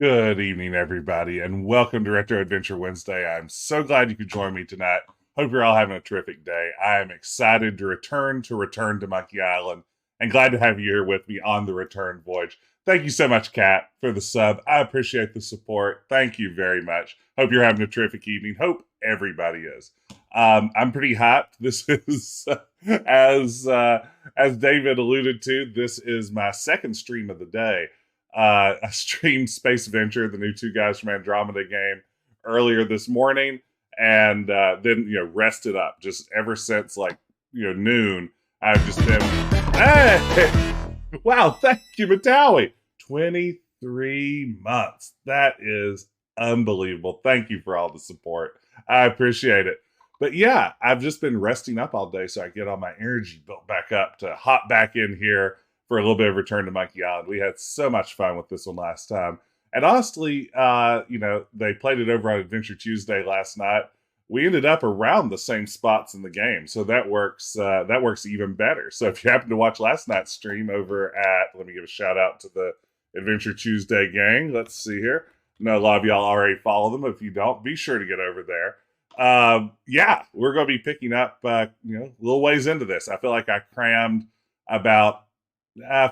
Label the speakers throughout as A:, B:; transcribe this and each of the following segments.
A: Good evening, everybody, and welcome to Retro Adventure Wednesday. I'm so glad you could join me tonight. Hope you're all having a terrific day. I am excited to return to Monkey Island, and glad to have you here with me on the return voyage. Thank you so much, Kat, for the sub. I appreciate the support. Thank you very much. Hope you're having a terrific evening. Hope everybody is. I'm pretty hyped. This is as David alluded to. This is my second stream of the day. I streamed Space Venture, the new Two Guys from Andromeda game, earlier this morning, and then rested up. Just ever since noon, I've just been. Hey, wow! Thank you, Matawi. 23 months. That is unbelievable. Thank you for all the support. I appreciate it. But yeah, I've just been resting up all day, so I get all my energy built back up to hop back in here for a little bit of Return to Monkey Island. We had so much fun with this one last time. And honestly, they played it over on Adventure Tuesday last night. We ended up around the same spots in the game, so that works even better. So if you happen to watch last night's stream over at, let me give a shout out to the Adventure Tuesday gang. Let's see here. I know a lot of y'all already follow them. If you don't, be sure to get over there. Yeah, we're going to be picking up, a little ways into this. I feel like I crammed about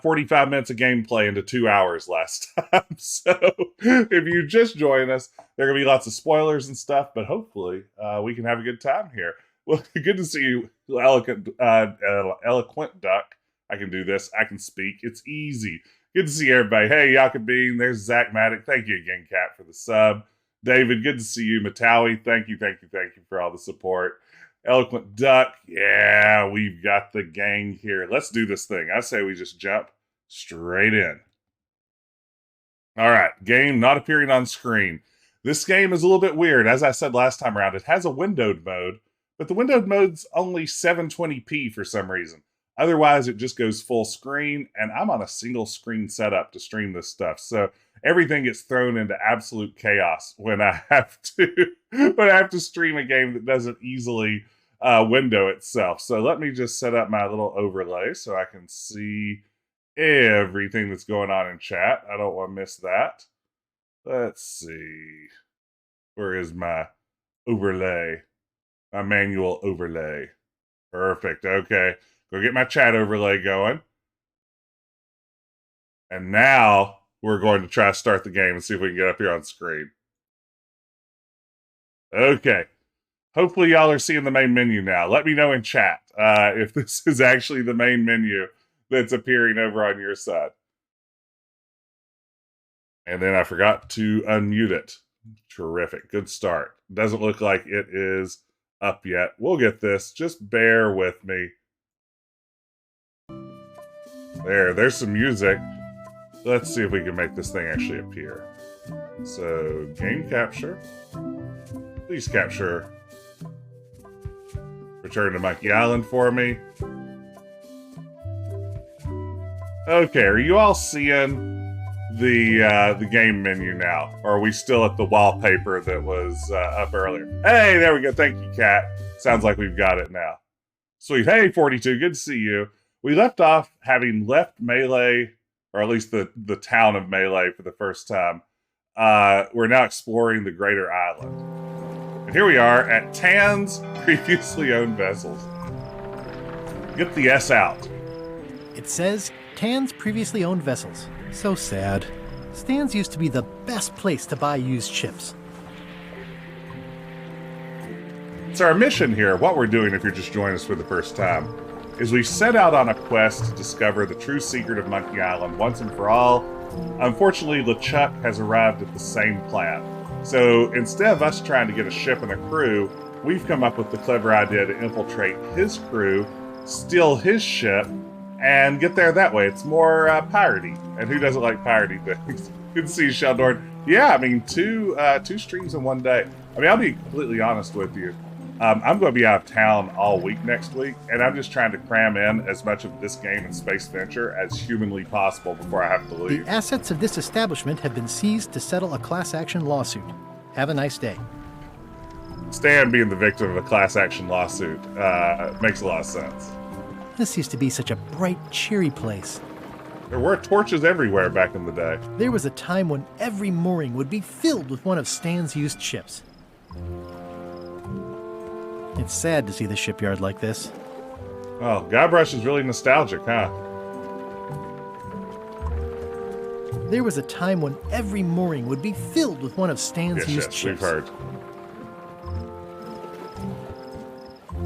A: 45 minutes of gameplay into 2 hours last time. So if you just join us, there are going to be lots of spoilers and stuff, but hopefully we can have a good time here. Well, good to see you, eloquent duck. I can do this. I can speak. It's easy. Good to see everybody. Hey, Yakabine. There's Zach Maddock. Thank you again, Kat, for the sub. David, good to see you. Matawi, thank you for all the support. Eloquent Duck, yeah, we've got the gang here. Let's do this thing. I say we just jump straight in. All right, game not appearing on screen. This game is a little bit weird. As I said last time around, it has a windowed mode, but the windowed mode's only 720p for some reason. Otherwise, it just goes full screen, and I'm on a single screen setup to stream this stuff. So everything gets thrown into absolute chaos when I have to stream a game that doesn't easily window itself. So let me just set up my little overlay so I can see everything that's going on in chat. I don't want to miss that. Let's see. Where is my overlay? My manual overlay. Perfect. Okay. Go get my chat overlay going. And now we're going to try to start the game and see if we can get up here on screen. Okay. Hopefully y'all are seeing the main menu now. Let me know in chat if this is actually the main menu that's appearing over on your side. And then I forgot to unmute it. Terrific. Good start. Doesn't look like it is up yet. We'll get this. Just bear with me. There's some music. Let's see if we can make this thing actually appear. So, game capture. Please capture Return to Monkey Island for me. Okay, are you all seeing the game menu now? Or are we still at the wallpaper that was up earlier? Hey, there we go. Thank you, Kat. Sounds like we've got it now. Sweet. Hey, 42. Good to see you. We left off having left Mêlée, or at least the town of Mêlée for the first time. We're now exploring the greater island. And here we are at Tan's previously owned vessels. Get the S out.
B: It says Tan's previously owned vessels. So sad. Stan's used to be the best place to buy used ships.
A: So our mission here, what we're doing if you're just joining us for the first time, is we set out on a quest to discover the true secret of Monkey Island once and for all. Unfortunately, LeChuck has arrived at the same plan. So instead of us trying to get a ship and a crew, we've come up with the clever idea to infiltrate his crew, steal his ship, and get there that way. It's more piratey. And who doesn't like piratey things? Good to see you, Sheldorn. Yeah, I mean, two streams in one day. I mean, I'll be completely honest with you. I'm going to be out of town all week next week, and I'm just trying to cram in as much of this game and Space Venture as humanly possible before I have to leave.
B: The assets of this establishment have been seized to settle a class action lawsuit. Have a nice day.
A: Stan being the victim of a class action lawsuit makes a lot of sense.
B: This used to be such a bright, cheery place.
A: There were torches everywhere back in the day.
B: There was a time when every mooring would be filled with one of Stan's used ships. It's sad to see the shipyard like this.
A: Oh, Guybrush is really nostalgic, huh?
B: There was a time when every mooring would be filled with one of Stan's used ships.
A: We've heard.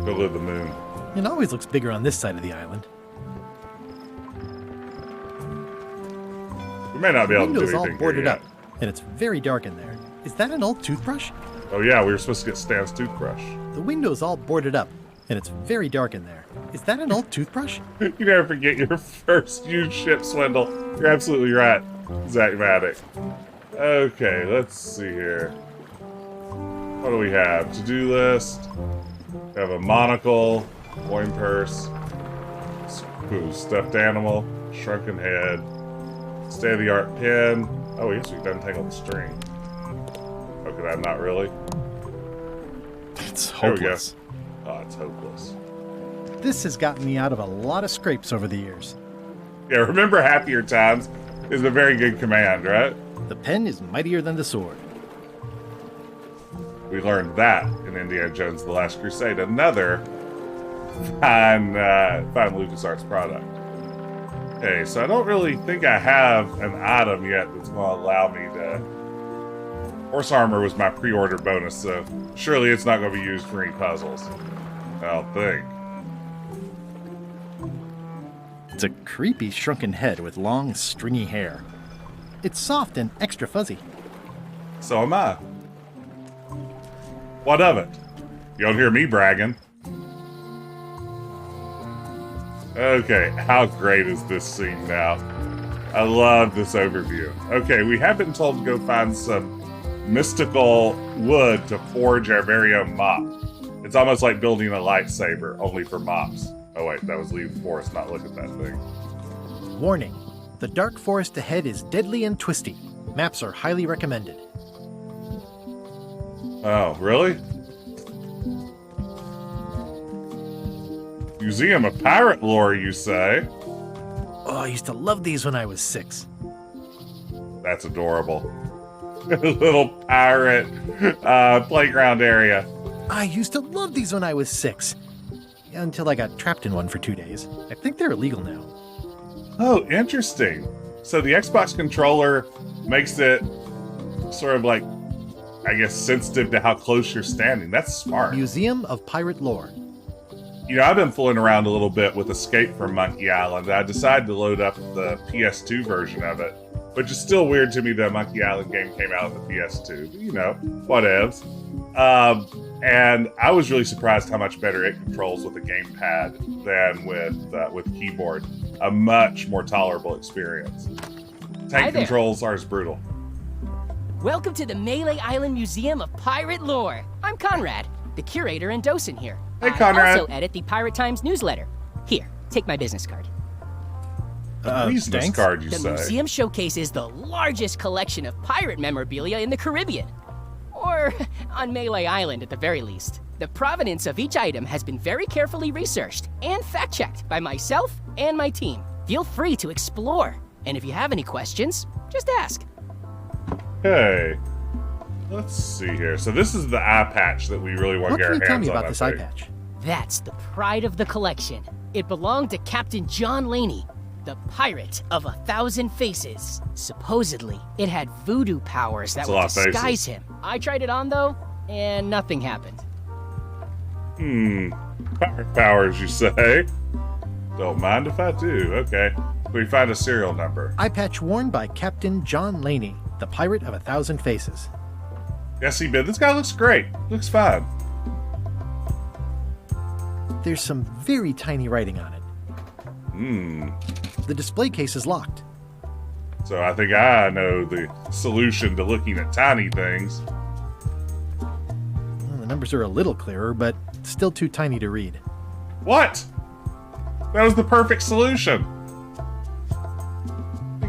A: Go to the moon.
B: It always looks bigger on this side of the island.
A: We may not be able to do anything.
B: The window's all boarded up, and it's very dark in there. Is that an old toothbrush?
A: Oh yeah, we were supposed to get Stan's toothbrush.
B: The window's all boarded up, and it's very dark in there. Is that an old toothbrush?
A: You never forget your first used ship swindle. You're absolutely right, Zachmatic. Okay, let's see here. What do we have? To-do list. We have a monocle, coin purse, stuffed animal, shrunken head, state-of-the-art pen. Oh, yes, we can untangle the string. Okay, I'm not really.
B: It's hopeless.
A: There we go. Oh, it's hopeless.
B: This has gotten me out of a lot of scrapes over the years.
A: Yeah, remember happier times is a very good command, right?
B: The pen is mightier than the sword.
A: We learned that in Indiana Jones: The Last Crusade. Another fine LucasArts product. Okay, so I don't really think I have an item yet that's going to allow me to... Horse armor was my pre-order bonus, so surely it's not going to be used for any puzzles. I don't think.
B: It's a creepy shrunken head with long, stringy hair. It's soft and extra fuzzy.
A: So am I. What of it? You don't hear me bragging. Okay, how great is this scene now? I love this overview. Okay, we have been told to go find some mystical wood to forge our very own mop. It's almost like building a lightsaber, only for mops. Oh wait, that was leave the forest, not look at that thing.
B: Warning, the dark forest ahead is deadly and twisty. Maps are highly recommended.
A: Oh, really? Museum of Pirate Lore, you say?
B: Oh, I used to love these when I was 6.
A: That's adorable. Little pirate playground area.
B: I used to love these when I was 6. Until I got trapped in one for 2 days. I think they're illegal now.
A: Oh, interesting. So the Xbox controller makes it sort of like, I guess, sensitive to how close you're standing. That's smart.
B: Museum of Pirate Lore.
A: You know, I've been fooling around a little bit with Escape from Monkey Island. I decided to load up the PS2 version of it, which is still weird to me that a Monkey Island game came out on the PS2. But, you know, whatevs. And I was really surprised how much better it controls with a gamepad than with keyboard. A much more tolerable experience. Tank controls are as brutal.
C: Welcome to the Mêlée Island Museum of Pirate Lore. I'm Conrad, the curator and docent here.
A: Hey, Conrad.
C: I also edit the Pirate Times newsletter. Here, take my business card.
A: Business card, you say?
C: The museum showcases the largest collection of pirate memorabilia in the Caribbean. Or on Mêlée Island, at the very least. The provenance of each item has been very carefully researched and fact-checked by myself and my team. Feel free to explore. And if you have any questions, just ask.
A: Okay. Let's see here. So this is the eye patch that we really want to get our hands on.
B: What can you tell me about this eye patch?
C: That's the pride of the collection. It belonged to Captain John Laney, the pirate of 1,000 faces. Supposedly, it had voodoo powers that would disguise him. I tried it on, though, and nothing happened.
A: Pirate powers, you say? Don't mind if I do. Okay. We find a serial number.
B: Eye patch worn by Captain John Laney, the pirate of 1,000 faces.
A: Yes, he did. This guy looks great. Looks fine.
B: There's some very tiny writing on it. The display case is locked.
A: So I think I know the solution to looking at tiny things.
B: Well, the numbers are a little clearer, but still too tiny to read.
A: What? That was the perfect solution.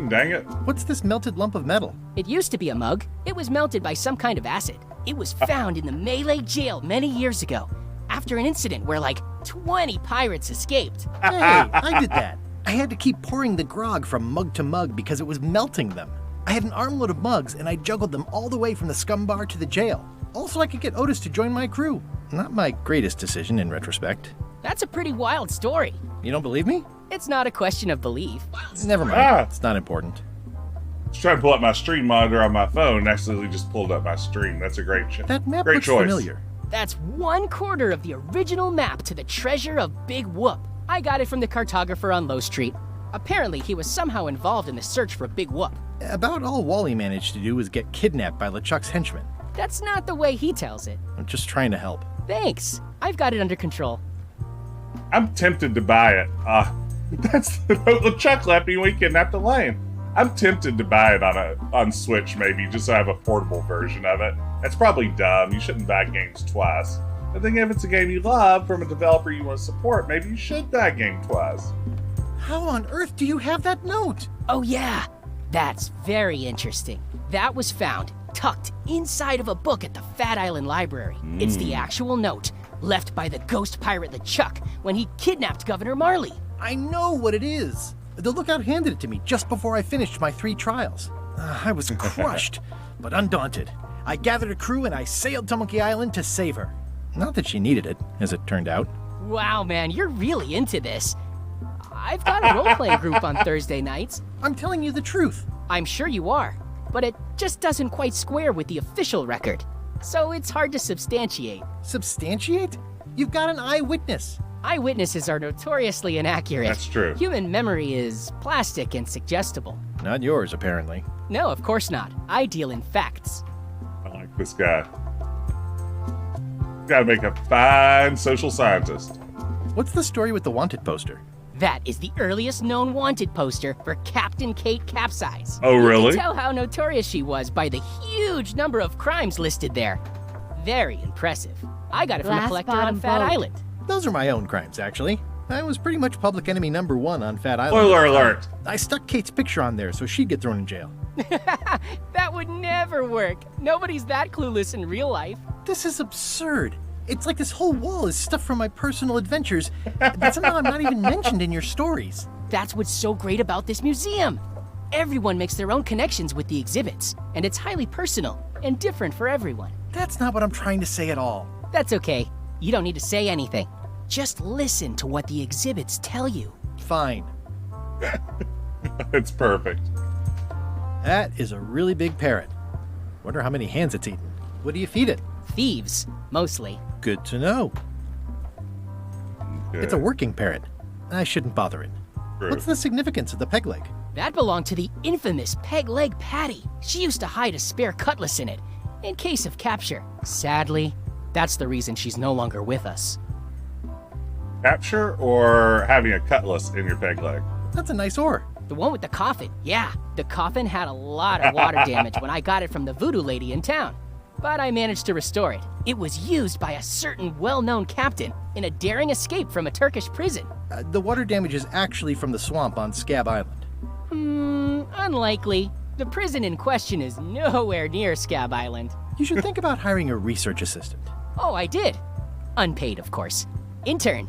A: Dang it.
B: What's this melted lump of metal?
C: It used to be a mug. It was melted by some kind of acid. It was found in the Mêlée jail many years ago, after an incident where like 20 pirates escaped.
B: Hey, I did that. I had to keep pouring the grog from mug to mug because it was melting them. I had an armload of mugs, and I juggled them all the way from the scum bar to the jail. Also, I could get Otis to join my crew. Not my greatest decision in retrospect.
C: That's a pretty wild story.
B: You don't believe me?
C: It's not a question of belief.
B: Never mind. It's not important.
A: I was trying to pull up my stream monitor on my phone and accidentally just pulled up my stream. That's a great
B: That map
A: great
B: looks
A: choice.
B: familiar.
C: That's 1/4 of the original map to the treasure of Big Whoop. I got it from the cartographer on Low Street. Apparently, he was somehow involved in the search for Big Whoop.
B: About all Wally managed to do was get kidnapped by LeChuck's henchmen.
C: That's not the way he tells it.
B: I'm just trying to help.
C: Thanks. I've got it under control.
A: I'm tempted to buy it. That's the note LeChuck left me when we kidnapped Elaine. I'm tempted to buy it on Switch maybe, just so I have a portable version of it. That's probably dumb. You shouldn't buy games twice. I think if it's a game you love from a developer you want to support, maybe you should buy a game twice.
B: How on earth do you have that note?
C: Oh yeah, that's very interesting. That was found tucked inside of a book at the Fat Island Library. It's the actual note left by the ghost pirate LeChuck when he kidnapped Governor Marley.
B: I know what it is. The lookout handed it to me just before I finished my 3 trials. I was crushed, but undaunted. I gathered a crew and I sailed to Monkey Island to save her. Not that she needed it, as it turned out.
C: Wow, man, you're really into this. I've got a role-playing group on Thursday nights.
B: I'm telling you the truth.
C: I'm sure you are, but it just doesn't quite square with the official record. So it's hard to substantiate.
B: Substantiate? You've got an eyewitness.
C: Eyewitnesses are notoriously inaccurate.
A: That's true.
C: Human memory is plastic and suggestible.
B: Not yours, apparently.
C: No, of course not. I deal in facts.
A: I like this guy. Gotta make a fine social scientist.
B: What's the story with the wanted poster?
C: That is the earliest known wanted poster for Captain Kate Capsize.
A: Oh, really?
C: You can tell how notorious she was by the huge number of crimes listed there. Very impressive. I got it from a
D: Glass
C: collector on
D: bottom
C: Fat
D: boat.
C: Island.
B: Those are my own crimes, actually. I was pretty much public enemy number 1 on Fat Island.
A: Spoiler alert.
B: I stuck Kate's picture on there so she'd get thrown in jail.
C: That would never work. Nobody's that clueless in real life.
B: This is absurd. It's like this whole wall is stuff from my personal adventures that somehow I'm not even mentioned in your stories.
C: That's what's so great about this museum. Everyone makes their own connections with the exhibits, and it's highly personal and different for everyone.
B: That's not what I'm trying to say at all.
C: That's okay. You don't need to say anything. Just listen to what the exhibits tell you.
B: Fine.
A: It's perfect.
B: That is a really big parrot. Wonder how many hands it's eaten. What do you feed it?
C: Thieves, mostly.
B: Good to know.
A: Okay.
B: It's a working parrot. I shouldn't bother it.
A: True.
B: What's the significance of the peg leg?
C: That belonged to the infamous Peg Leg Patty. She used to hide a spare cutlass in it, in case of capture. Sadly, that's the reason she's no longer with us.
A: Capture or having a cutlass in your peg leg?
B: That's a nice oar.
C: The one with the coffin, yeah. The coffin had a lot of water damage when I got it from the voodoo lady in town. But I managed to restore it. It was used by a certain well-known captain in a daring escape from a Turkish prison.
B: The water damage is actually from the swamp on Scab Island.
C: Unlikely. The prison in question is nowhere near Scab Island.
B: You should think about hiring a research assistant.
C: Oh, I did. Unpaid, of course. Intern.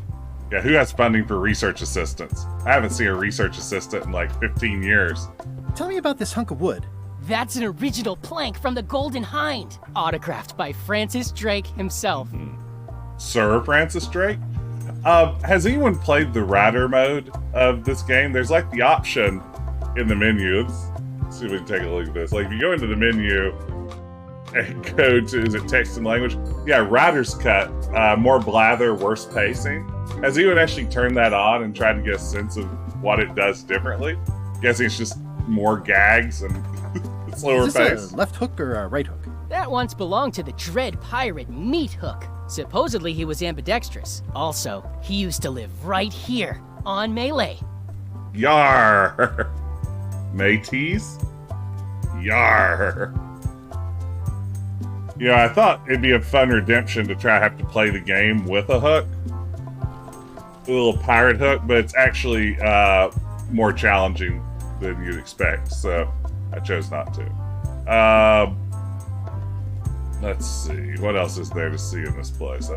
A: Yeah, who has funding for research assistants? I haven't seen a research assistant in like 15 years.
B: Tell me about this hunk of wood.
C: That's an original plank from the Golden Hind, autographed by Francis Drake himself.
A: Sir Francis Drake? Has anyone played the rider mode of this game? There's like the option in the menu. Let's see if we can take a look at this. Like if you go into the menu and go to, is it text and language? Yeah, rider's cut. More blather, worse pacing. Has anyone actually turned that on and tried to get a sense of what it does differently? Guessing it's just more gags and slower
B: Is this
A: pace.
B: a left hook or a right hook?
C: That once belonged to the dread pirate Meat Hook. Supposedly he was ambidextrous. Also, he used to live right here on Mêlée.
A: Yar! Mateys? Yar! Yeah, I thought it'd be a fun redemption to try to have to play the game with a hook. A little pirate hook, but it's actually more challenging than you'd expect, so I chose not to. Let's see. What else is there to see in this place?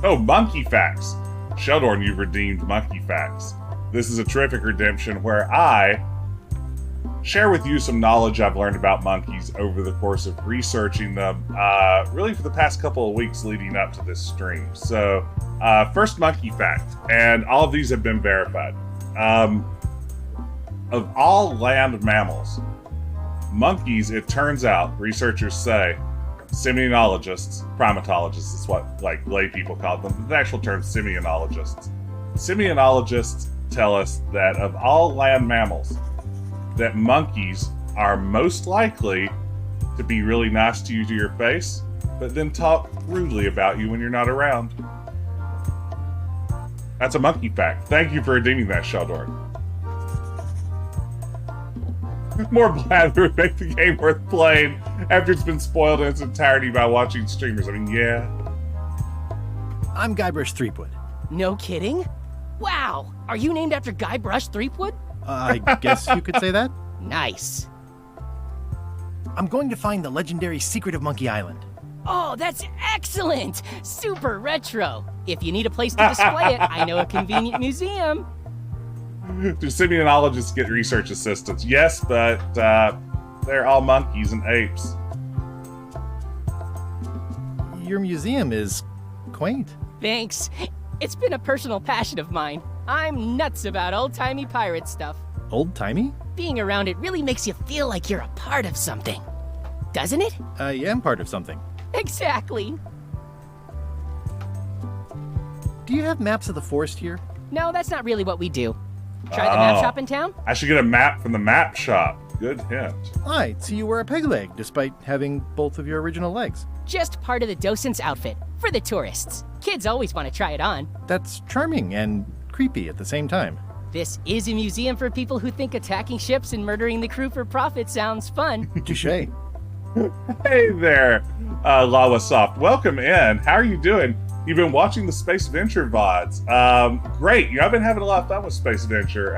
A: Oh, Monkey Facts. Sheldorn, you've redeemed Monkey Facts. this is a terrific redemption where I share with you some knowledge I've learned about monkeys over the course of researching them, really for the past couple of weeks leading up to this stream. So, first monkey fact, and all of these have been verified. Of all land mammals, monkeys, it turns out, researchers say, simianologists, primatologists is what like lay people call them, the actual term simianologists. Simianologists tell us that of all land mammals, that monkeys are most likely to be really nice to you to your face, but then talk rudely about you when you're not around. That's a monkey fact. Thank you for redeeming that, Sheldor. More blather would make the game worth playing after it's been spoiled in its entirety by watching streamers. I mean, yeah.
B: I'm Guybrush Threepwood.
C: No kidding? Wow, are you named after Guybrush Threepwood?
B: I guess you could say that.
C: Nice.
B: I'm going to find the legendary secret of Monkey Island.
C: Oh, that's excellent! Super retro. If you need a place to display it, I know a convenient museum.
A: Do simianologists get research assistants? Yes, but they're all monkeys and apes.
B: Your museum is quaint.
C: Thanks. It's been a personal passion of mine. I'm nuts about old-timey pirate stuff.
B: Old-timey?
C: Being around it really makes you feel like you're a part of something. Doesn't it?
B: I am part of something.
C: Exactly.
B: Do you have maps of the forest here?
C: No, that's not really what we do. Try the map shop in town?
A: I should get a map from the map shop. Good hint.
B: I'd see you wear a peg leg, despite having both of your original legs.
C: Just part of the docent's outfit, for the tourists. Kids always want to try it on.
B: That's charming and creepy at the same time.
C: This is a museum for people who think attacking ships and murdering the crew for profit sounds fun.
B: Touché.
A: Hey there, Lawasoft. Welcome in. How are you doing? You've been watching the Space Adventure VODs. Great. I've been having a lot of fun with Space Adventure.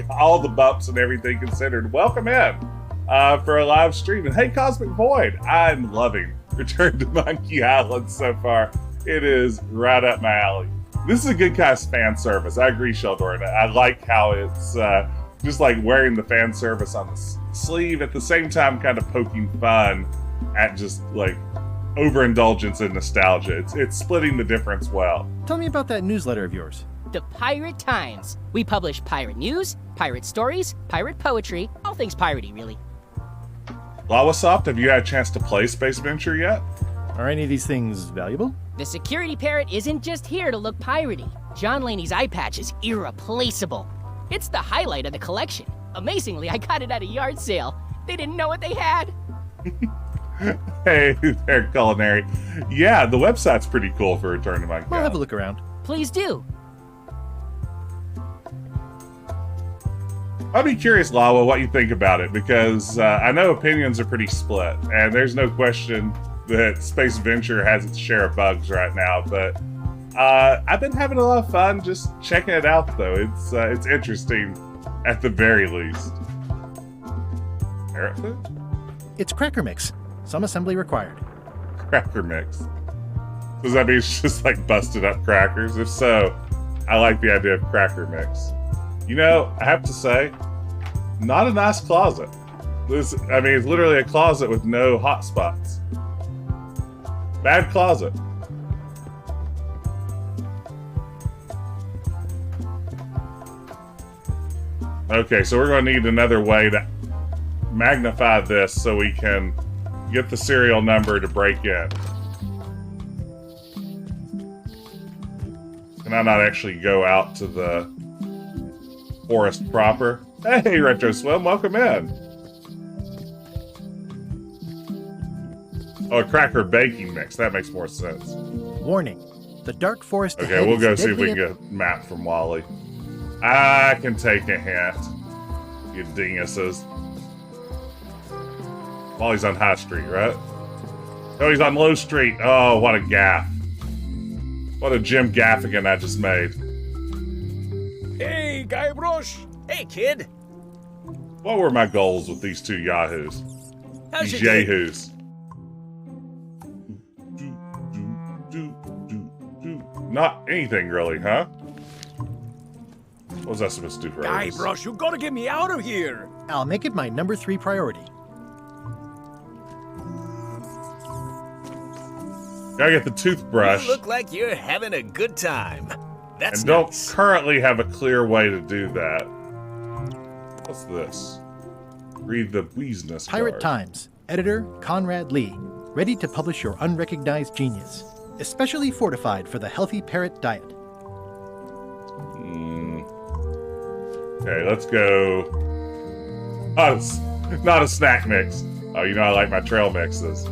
A: All the bumps and everything considered. Welcome in for a live stream. And hey, Cosmic Void, I'm loving Return to Monkey Island so far. It is right up my alley. This is a good kind of fan service. I agree, Sheldor. I like how it's just like wearing the fan service on the sleeve at the same time kind of poking fun at just like overindulgence and nostalgia. It's splitting the difference well.
B: Tell me about that newsletter of yours.
C: The Pirate Times. We publish pirate news, pirate stories, pirate poetry, all things piratey, really.
A: Lawasoft, have you had a chance to play Space Adventure yet?
B: Are any of these things valuable?
C: The security parrot isn't just here to look piratey. John Laney's eye patch is irreplaceable. It's the highlight of the collection. Amazingly, I got it at a yard sale. They didn't know what they had.
A: Hey there, Culinary. Yeah, the website's pretty cool for Return to Monkey
B: I'll have
A: Island.
B: a look around.
C: Please do.
A: I'd be curious, Lawa, what you think about it, because I know opinions are pretty split, and there's no question that Space Adventure has its share of bugs right now, but I've been having a lot of fun just checking it out, though. It's interesting, at the very least. Parrot food?
B: It's cracker mix. Some assembly required.
A: Cracker mix. Does that mean it's just like busted up crackers? If so, I like the idea of cracker mix. You know, I have to say, not a nice closet. It's literally a closet with no hot spots. Bad closet. Okay, so we're going to need another way to magnify this so we can get the serial number to break in. Can I not actually go out to the forest proper? Hey, Retro Swim, welcome in. Oh, a cracker baking mix. That makes more sense.
B: Warning. The dark forest
A: Okay,
B: ahead
A: we'll
B: is
A: go see if we
B: deadly
A: can get a map from Wally. I can take a hint. You dinguses. Wally's on High Street, right? Oh, he's on Low Street. Oh, what a gaff. What a Jim Gaffigan I just made.
D: Hey, Guybrush. Hey, kid.
A: What were my goals with these two yahoos?
D: How's
A: These
D: your day?
A: yahoos. Not anything really, huh? What was I supposed to do for Otis?
D: Guybrush, you gotta get me out of here.
B: I'll make it my number 3 priority.
A: Gotta get the toothbrush.
D: You look like you're having a good time. That's
A: And don't
D: nice.
A: currently have a clear way to do that. What's this? Read the business
B: Pirate
A: card.
B: Times. Editor Conrad Lee. Ready to publish your unrecognized genius. Especially fortified for the healthy parrot diet.
A: Okay, let's go. Not a snack mix. Oh, you know I like my trail mixes.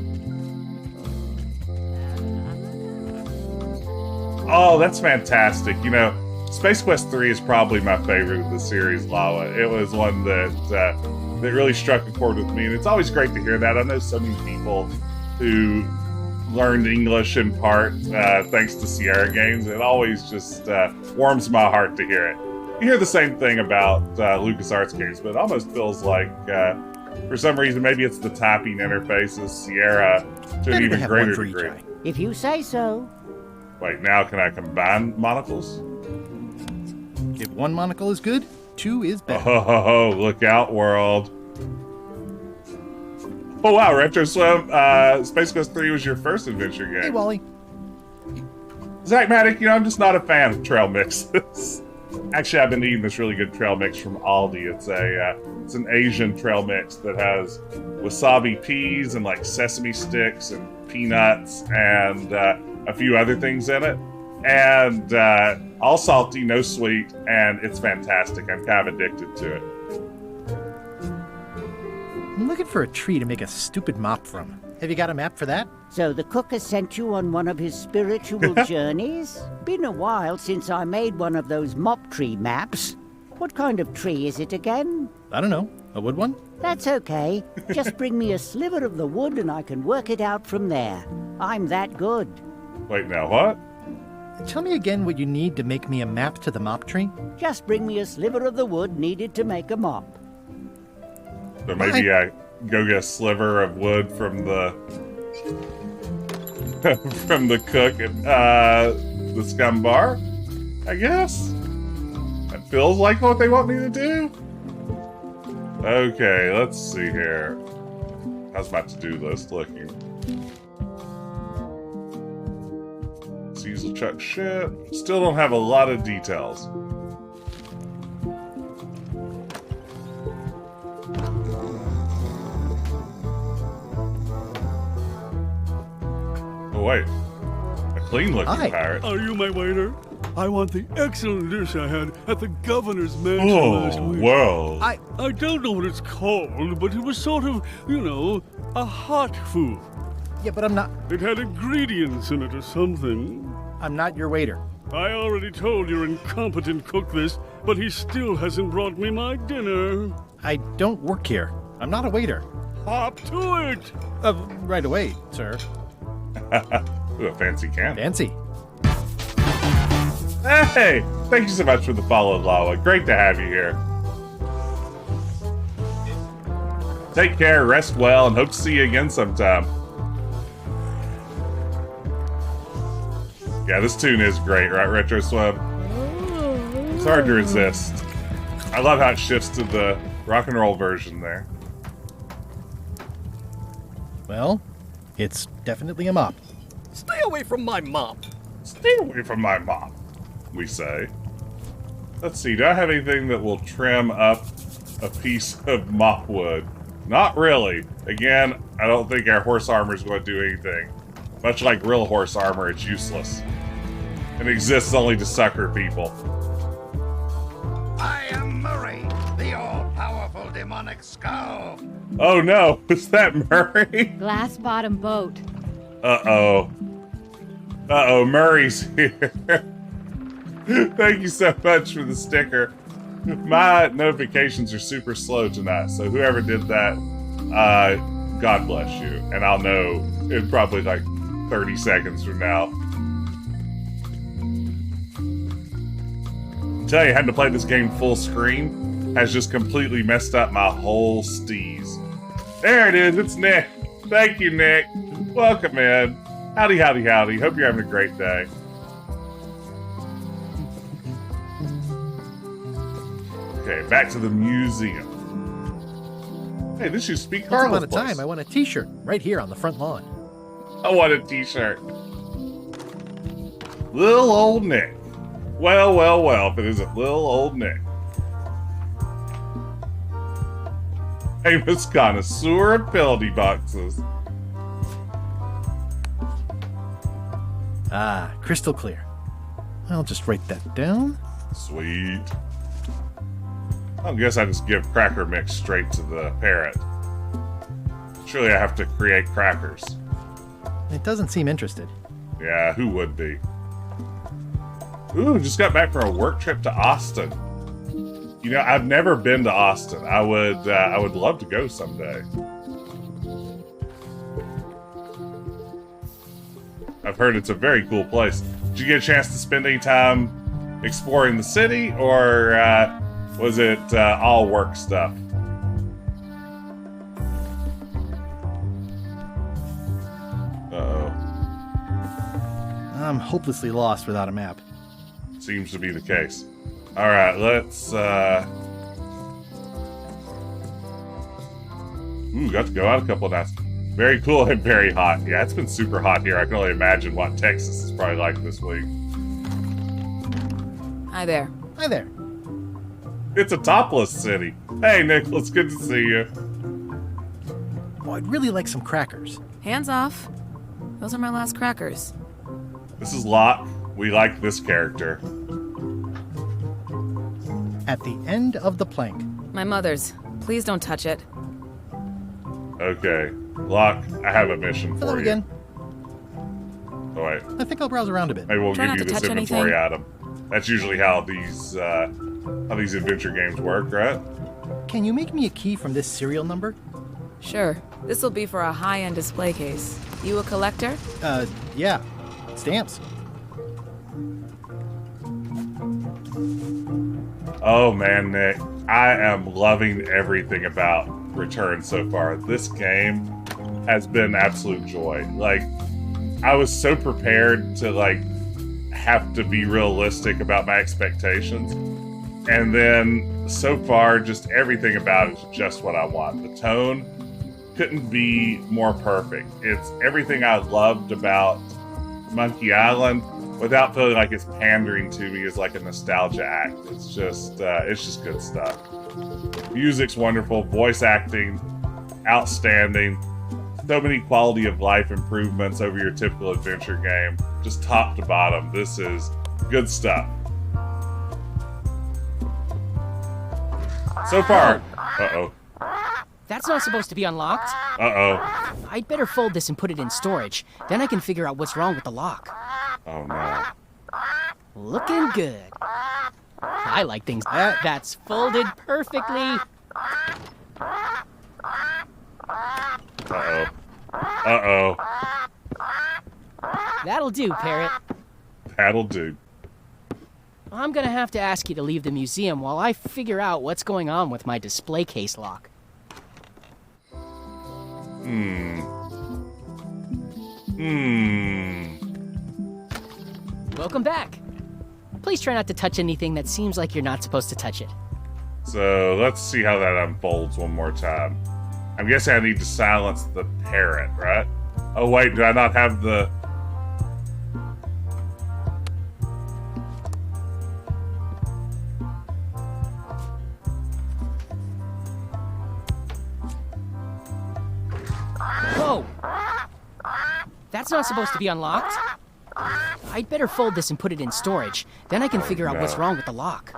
A: Oh, that's fantastic. You know, Space Quest 3 is probably my favorite of the series, Lawa. It was one that really struck a chord with me, and it's always great to hear that. I know so many people who learned English in part thanks to Sierra games. It always just warms my heart to hear it. You hear the same thing about LucasArts games, but it almost feels like, for some reason, maybe it's the typing interfaces, Sierra, to an
B: Better to
A: even
B: have
A: greater
B: one for each
A: degree.
B: eye.
E: If you say so.
A: Wait, now can I combine monocles?
B: If 1 monocle is good, 2 is better.
A: Oh, look out, world. Oh, wow, Retro Swim, Space Quest 3 was your first adventure game.
B: Hey, Wally.
A: Zach Maddock, you know, I'm just not a fan of trail mixes. Actually, I've been eating this really good trail mix from Aldi. It's an Asian trail mix that has wasabi peas and like sesame sticks and peanuts and a few other things in it. And all salty, no sweet, and it's fantastic. I'm kind of addicted to it.
B: I'm looking for a tree to make a stupid mop from. Have you got a map for that?
E: So the cook has sent you on one of his spiritual journeys? Been a while since I made one of those mop tree maps. What kind of tree is it again?
B: I don't know. A wood one?
E: That's okay. Just bring me a sliver of the wood and I can work it out from there. I'm that good.
A: Wait, now what?
B: Tell me again what you need to make me a map to the mop tree.
E: Just bring me a sliver of the wood needed to make a mop.
A: So maybe I go get a sliver of wood from the from the cook at the Scum Bar, I guess. That feels like what they want me to do. Okay, let's see here. How's my to-do list looking? Sees LeChuck shit. Still don't have a lot of details. Oh wait, a clean-looking
B: Hi.
A: pirate.
F: Are you my waiter? I want the excellent dish I had at the governor's mansion last
A: Oh,
F: week.
A: whoa.
F: I don't know what it's called, but it was sort of, you know, a hot food.
B: Yeah, but I'm not
F: It had ingredients in it or something.
B: your waiter.
F: I already told your incompetent cook this, but he still hasn't brought me my dinner.
B: I don't work here. I'm not a waiter.
F: Hop to it!
B: Right away, sir.
A: Ooh, a fancy can.
B: Fancy.
A: Hey! Thank you so much for the follow, Lala. Great to have you here. Take care, rest well, and hope to see you again sometime. Yeah, this tune is great, right, Retro Swim? It's hard to resist. I love how it shifts to the rock and roll version there.
B: Well, it's definitely a mop.
D: Stay away from my mop.
A: Stay away from my mop, we say. Let's see, do I have anything that will trim up a piece of mop wood? Not really. Again, I don't think our horse armor is going to do anything. Much like real horse armor, it's useless. It exists only to sucker people.
G: I am Murray, the all-powerful demonic skull.
A: Oh no, is that Murray?
H: Glass bottom boat.
A: Uh-oh. Uh-oh, Murray's here. Thank you so much for the sticker. My notifications are super slow tonight, so whoever did that, God bless you. And I'll know in probably like 30 seconds from now. I tell you, having to play this game full screen has just completely messed up my whole steez. There it is, it's Nick. Thank you, Nick. Welcome in. Howdy, howdy, howdy. Hope you're having a great day. Okay, back to the museum. Hey, this used to be
B: Once
A: Carla's
B: upon a
A: place.
B: time, I won a t-shirt right here on the front lawn.
A: I want a t-shirt. Little old Nick. Well, well, well, if it isn't little old Nick. Famous connoisseur of penalty boxes.
B: Ah, crystal clear. I'll just write that down.
A: Sweet. I guess I just give cracker mix straight to the parrot. Surely I have to create crackers.
B: It doesn't seem interested.
A: Yeah, who would be? Ooh, just got back from a work trip to Austin. You know, I've never been to Austin. I would love to go someday. I've heard it's a very cool place. Did you get a chance to spend any time exploring the city, or was it all work stuff? Uh-oh.
B: I'm hopelessly lost without a map.
A: Seems to be the case. Alright, let's Ooh, got to go out a couple of nights. Very cool and very hot. Yeah, it's been super hot here. I can only imagine what Texas is probably like this week.
H: Hi there.
B: Hi there.
A: It's a topless city. Hey, Nicholas, good to see you.
B: Oh, I'd really like some crackers.
H: Hands off. Those are my last crackers.
A: This is Locke. We like this character.
B: At the end of the plank.
H: My mother's. Please don't touch it.
A: Okay. Locke, I have a mission for
B: Hello
A: you.
B: again.
A: Oh, wait.
B: I think I'll browse around a bit.
A: Maybe we'll
H: Try
A: give
H: not
A: you
H: to
A: this
H: touch
A: inventory
H: anything.
A: item. That's usually how these adventure games work, right?
B: Can you make me a key from this serial number?
H: Sure. This will be for a high-end display case. You a collector?
B: Yeah. Stamps.
A: Oh man, Nick, I am loving everything about Return so far. This game has been absolute joy. Like, I was so prepared to have to be realistic about my expectations, and then so far, just everything about it is just what I want. The tone couldn't be more perfect. It's everything I loved about Monkey Island, without feeling like it's pandering to me as like a nostalgia act. It's just good stuff. Music's wonderful, voice acting, outstanding. So many quality of life improvements over your typical adventure game. Just top to bottom, this is good stuff. So far, uh-oh,
C: That's not supposed to be unlocked.
A: uh-oh,
C: I'd better fold this and put it in storage. Then I can figure out what's wrong with the lock.
A: oh no.
C: Looking good. I like things that's folded perfectly.
A: Uh-oh, uh-oh,
C: That'll do, Parrot.
A: that'll do.
C: I'm gonna have to ask you to leave the museum while I figure out what's going on with my display case lock. Welcome back. Please try not to touch anything that seems like you're not supposed to touch it.
A: So let's see how that unfolds one more time. I'm guessing I need to silence the parrot, right? Oh wait, do I not have the...
C: Whoa! That's not supposed to be unlocked. I'd better fold this and put it in storage. Then I can figure out what's
A: no.
C: wrong with the lock.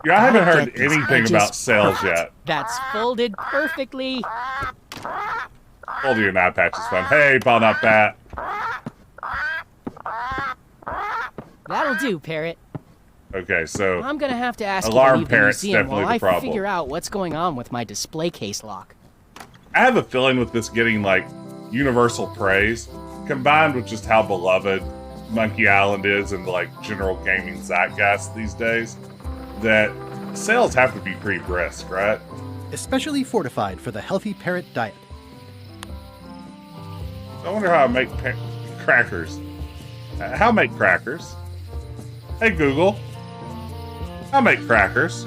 A: Yeah, I haven't
C: Get
A: heard
C: this
A: anything
C: edges
A: about sales
C: perfect.
A: yet.
C: That's folded perfectly.
A: Hold your eye patch is fun. Hey, Paul Not Pat.
C: That'll do, Parrot.
A: Okay, so
C: I'm gonna have to ask you to
A: Alarm
C: leave the
A: Parrot's
C: museum
A: definitely
C: while I
A: the problem.
C: figure out what's going on with my display case lock.
A: I have a feeling with this getting like universal praise, combined with just how beloved Monkey Island is in the like general gaming zeitgeist these days, that sales have to be pretty brisk, right?
B: Especially fortified for the healthy parrot diet.
A: I wonder how I make crackers. How I make crackers? Hey, Google. I'll make crackers.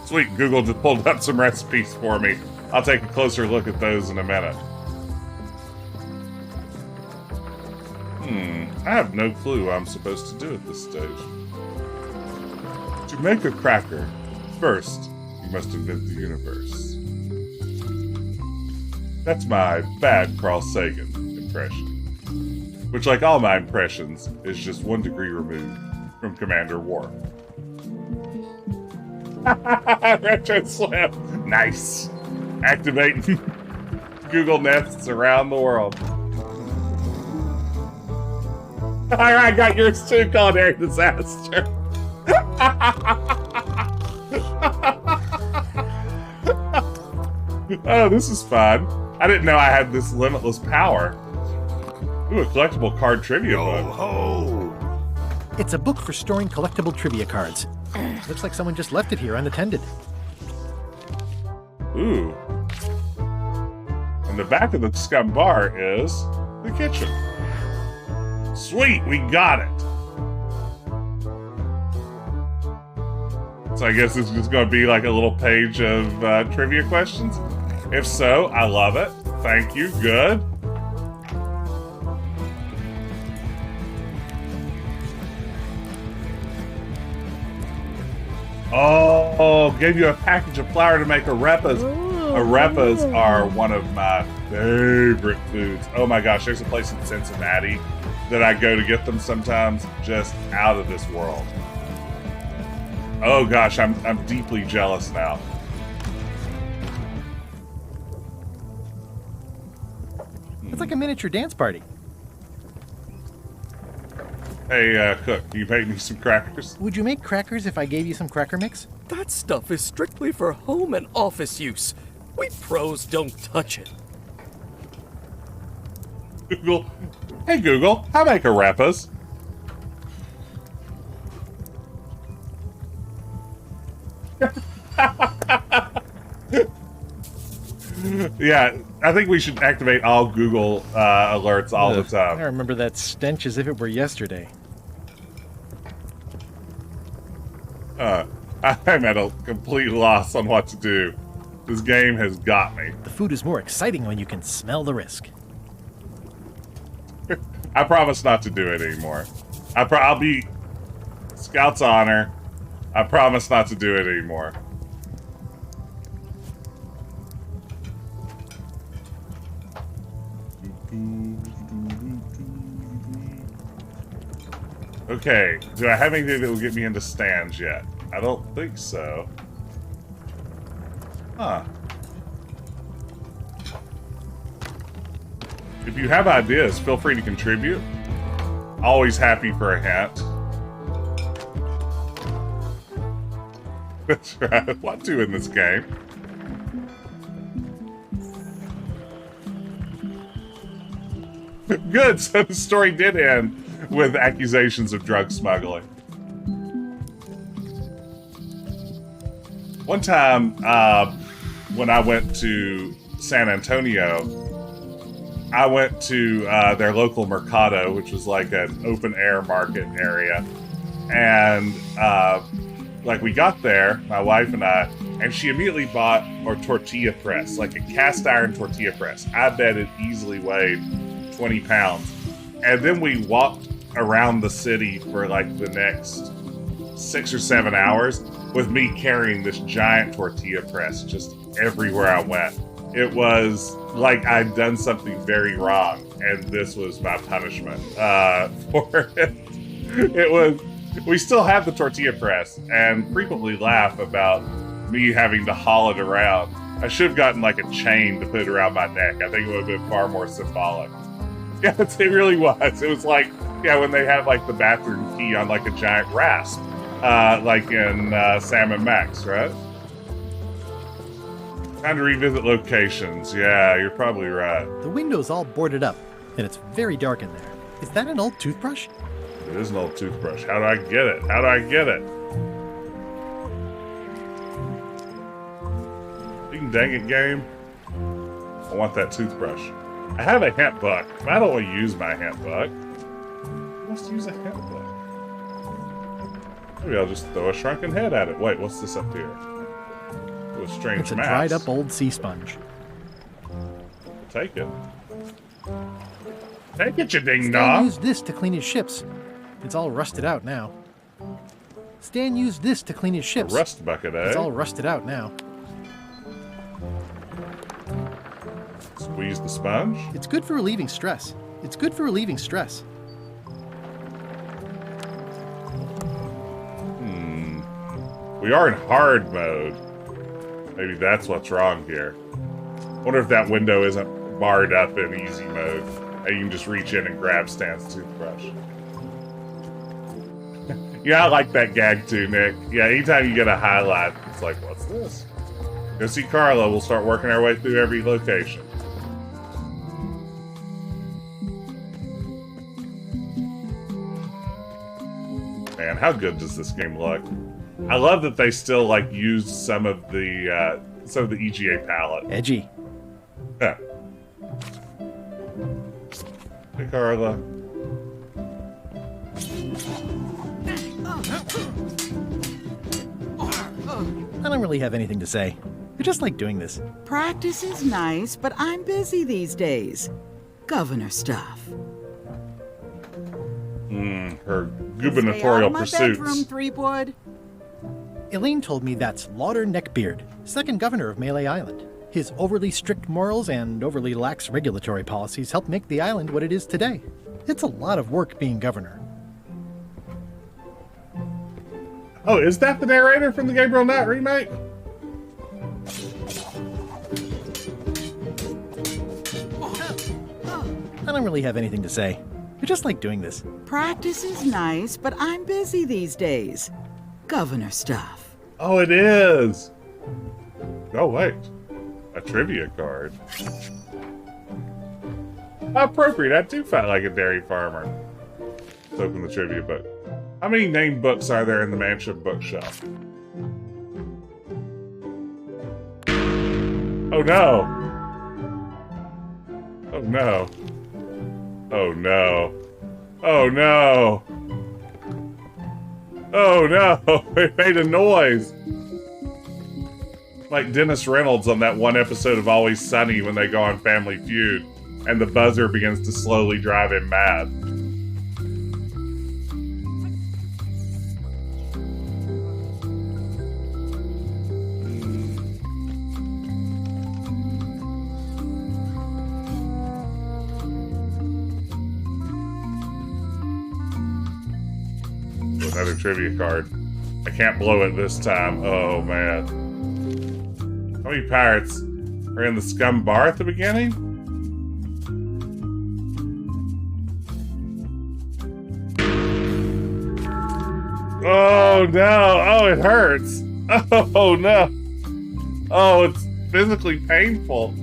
A: Sweet, Google just pulled up some recipes for me. I'll take a closer look at those in a minute. I have no clue what I'm supposed to do at this stage. To make a cracker, first, you must invent the universe. That's my bad Carl Sagan impression. Which, like all my impressions, is just 1 degree removed from Commander War. Retro Slim. Nice. Activating Google Nests around the world. I got yours too, Culinary Disaster. Oh, this is fun. I didn't know I had this limitless power. Ooh, a collectible card trivia book.
G: Ho!
B: It's a book for storing collectible trivia cards. Looks like someone just left it here unattended.
A: Ooh. In the back of the scum bar is the kitchen. Sweet, we got it. So I guess this is just going to be like a little page of trivia questions. If so, I love it. Thank you. Good. Oh, gave you a package of flour to make arepas. Arepas are one of my favorite foods. Oh my gosh, there's a place in Cincinnati that I go to get them sometimes, just out of this world. Oh gosh, I'm deeply jealous now.
B: It's like a miniature dance party.
A: Hey, cook, can you make me some crackers?
B: Would you make crackers if I gave you some cracker mix?
D: That stuff is strictly for home and office use. We pros don't touch it.
A: Google. Hey Google, I make arepas. Yeah, I think we should activate all Google alerts all the time.
B: I remember that stench as if it were yesterday.
A: I'm at a complete loss on what to do. This game has got me.
B: The food is more exciting when you can smell the risk.
A: I promise not to do it anymore. I'll be Scout's honor. I promise not to do it anymore. Okay, do I have anything that will get me into stands yet? I don't think so. Huh. If you have ideas, feel free to contribute. Always happy for a hint. That's right. What to in this game? Good, so the story did end with accusations of drug smuggling. One time, when I went to San Antonio, I went to their local mercado, which was like an open-air market area. And, like, we got there, my wife and I, and she immediately bought a tortilla press, like a cast-iron tortilla press. I bet it easily weighed 20 pounds. And then we walked around the city for like the next 6 or 7 hours with me carrying this giant tortilla press just everywhere I went. It was like I'd done something very wrong, and this was my punishment for it. It was. We still have the tortilla press and frequently laugh about me having to haul it around. I should have gotten like a chain to put around my neck. I think it would have been far more symbolic. Yeah, it really was. It was like, yeah, when they have like the bathroom key on like a giant rasp, like in Sam and Max, right? Time to revisit locations. Yeah, you're probably right.
B: The window's all boarded up, and it's very dark in there. Is that an old toothbrush?
A: It is an old toothbrush. How do I get it? How do I get it? Ding dang it, game. I want that toothbrush. I have a hemp book. I don't want to use my hemp book. I must use a hemp book. Maybe I'll just throw a shrunken head at it. Wait, what's this up here? A strange
B: It's a
A: mass.
B: dried up old sea sponge.
A: Take it. Take it, you ding
B: Stan
A: dong.
B: used this to clean his ships. It's all rusted out now. Stan used this to clean his
A: A
B: ships.
A: rust bucket, eh?
B: It's all rusted out now.
A: Squeeze the sponge.
B: It's good for relieving stress. It's good for relieving stress.
A: We are in hard mode. Maybe that's what's wrong here. Wonder if that window isn't barred up in easy mode. And you can just reach in and grab Stan's toothbrush. Yeah, I like that gag too, Nick. Yeah, anytime you get a highlight, it's like, what's this? Go see Carla. We'll start working our way through every location. Man, how good does this game look? I love that they still like used some of the EGA palette.
B: Edgy.
A: Yeah. Hey, Carla.
B: I don't really have anything to say. I just like doing this.
I: Practice is nice, but I'm busy these days. Governor stuff.
A: Her gubernatorial
I: My
A: pursuits.
I: bedroom, Threepwood.
B: Elaine told me that's Lauder Neckbeard, second governor of Mêlée Island. His overly strict morals and overly lax regulatory policies helped make the island what it is today. It's a lot of work being governor.
A: Oh, is that the narrator from the Gabriel Knight remake?
B: I don't really have anything to say. I just like doing this.
I: Practice is nice, but I'm busy these days. Governor stuff.
A: Oh, it is. Oh, wait. A trivia card. Appropriate. I do fight like a dairy farmer. Let's open the trivia book. How many named books are there in the mansion bookshelf? Oh, no. Oh, no. Oh, no. Oh, no. Oh, no. It made a noise. Like Dennis Reynolds on that one episode of Always Sunny when they go on Family Feud and the buzzer begins to slowly drive him mad. Another trivia card. I can't blow it this time. Oh, man. How many pirates are in the scum bar at the beginning? Oh, no. Oh, it hurts. Oh, no. Oh, it's physically painful.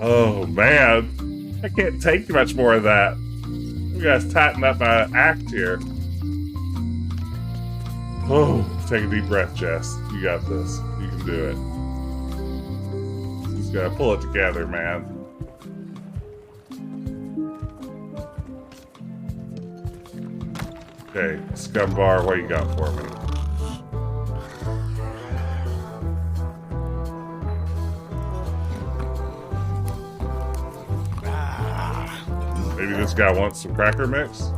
A: Oh, man. I can't take much more of that. You guys tighten up my act here. Oh, take a deep breath, Jess. You got this. You can do it. You just gotta pull it together, man. Okay, scum bar, what you got for me? Maybe this guy wants some cracker mix?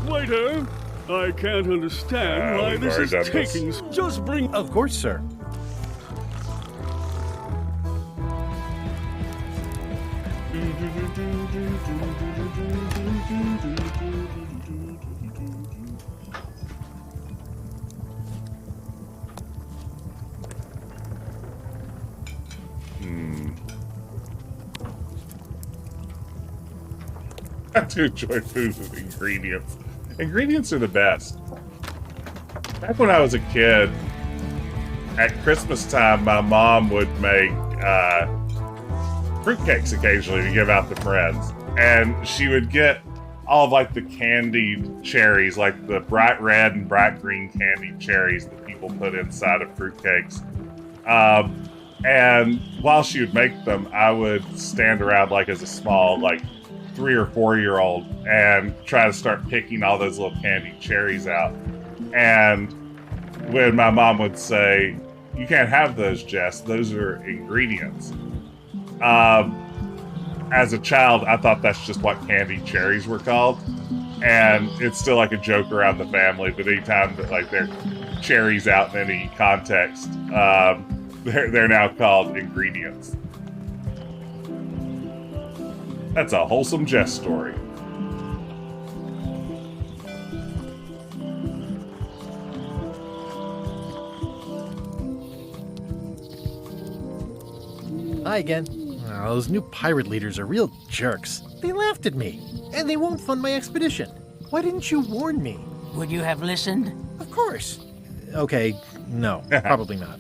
F: Waiter, I can't understand why
A: we've
F: this is
A: already done this.
F: taking. Just bring.
B: Of course, sir.
A: I do enjoy food with ingredients. Ingredients are the best. Back when I was a kid, at Christmas time, my mom would make fruitcakes occasionally to give out to friends. And she would get all of like the candied cherries, like the bright red and bright green candied cherries that people put inside of fruitcakes. And while she would make them, I would stand around like as a small, like 3 or 4 year old and try to start picking all those little candied cherries out. And when my mom would say, "You can't have those, Jess, those are ingredients." As a child, I thought that's just what candied cherries were called. And it's still like a joke around the family, but anytime that like they're cherries out in any context, they're now called ingredients. That's a wholesome Jess story.
B: Hi again. Oh, those new pirate leaders are real jerks. They laughed at me, and they won't fund my expedition. Why didn't you warn me?
J: Would you have listened?
B: Of course. Okay, no, probably not.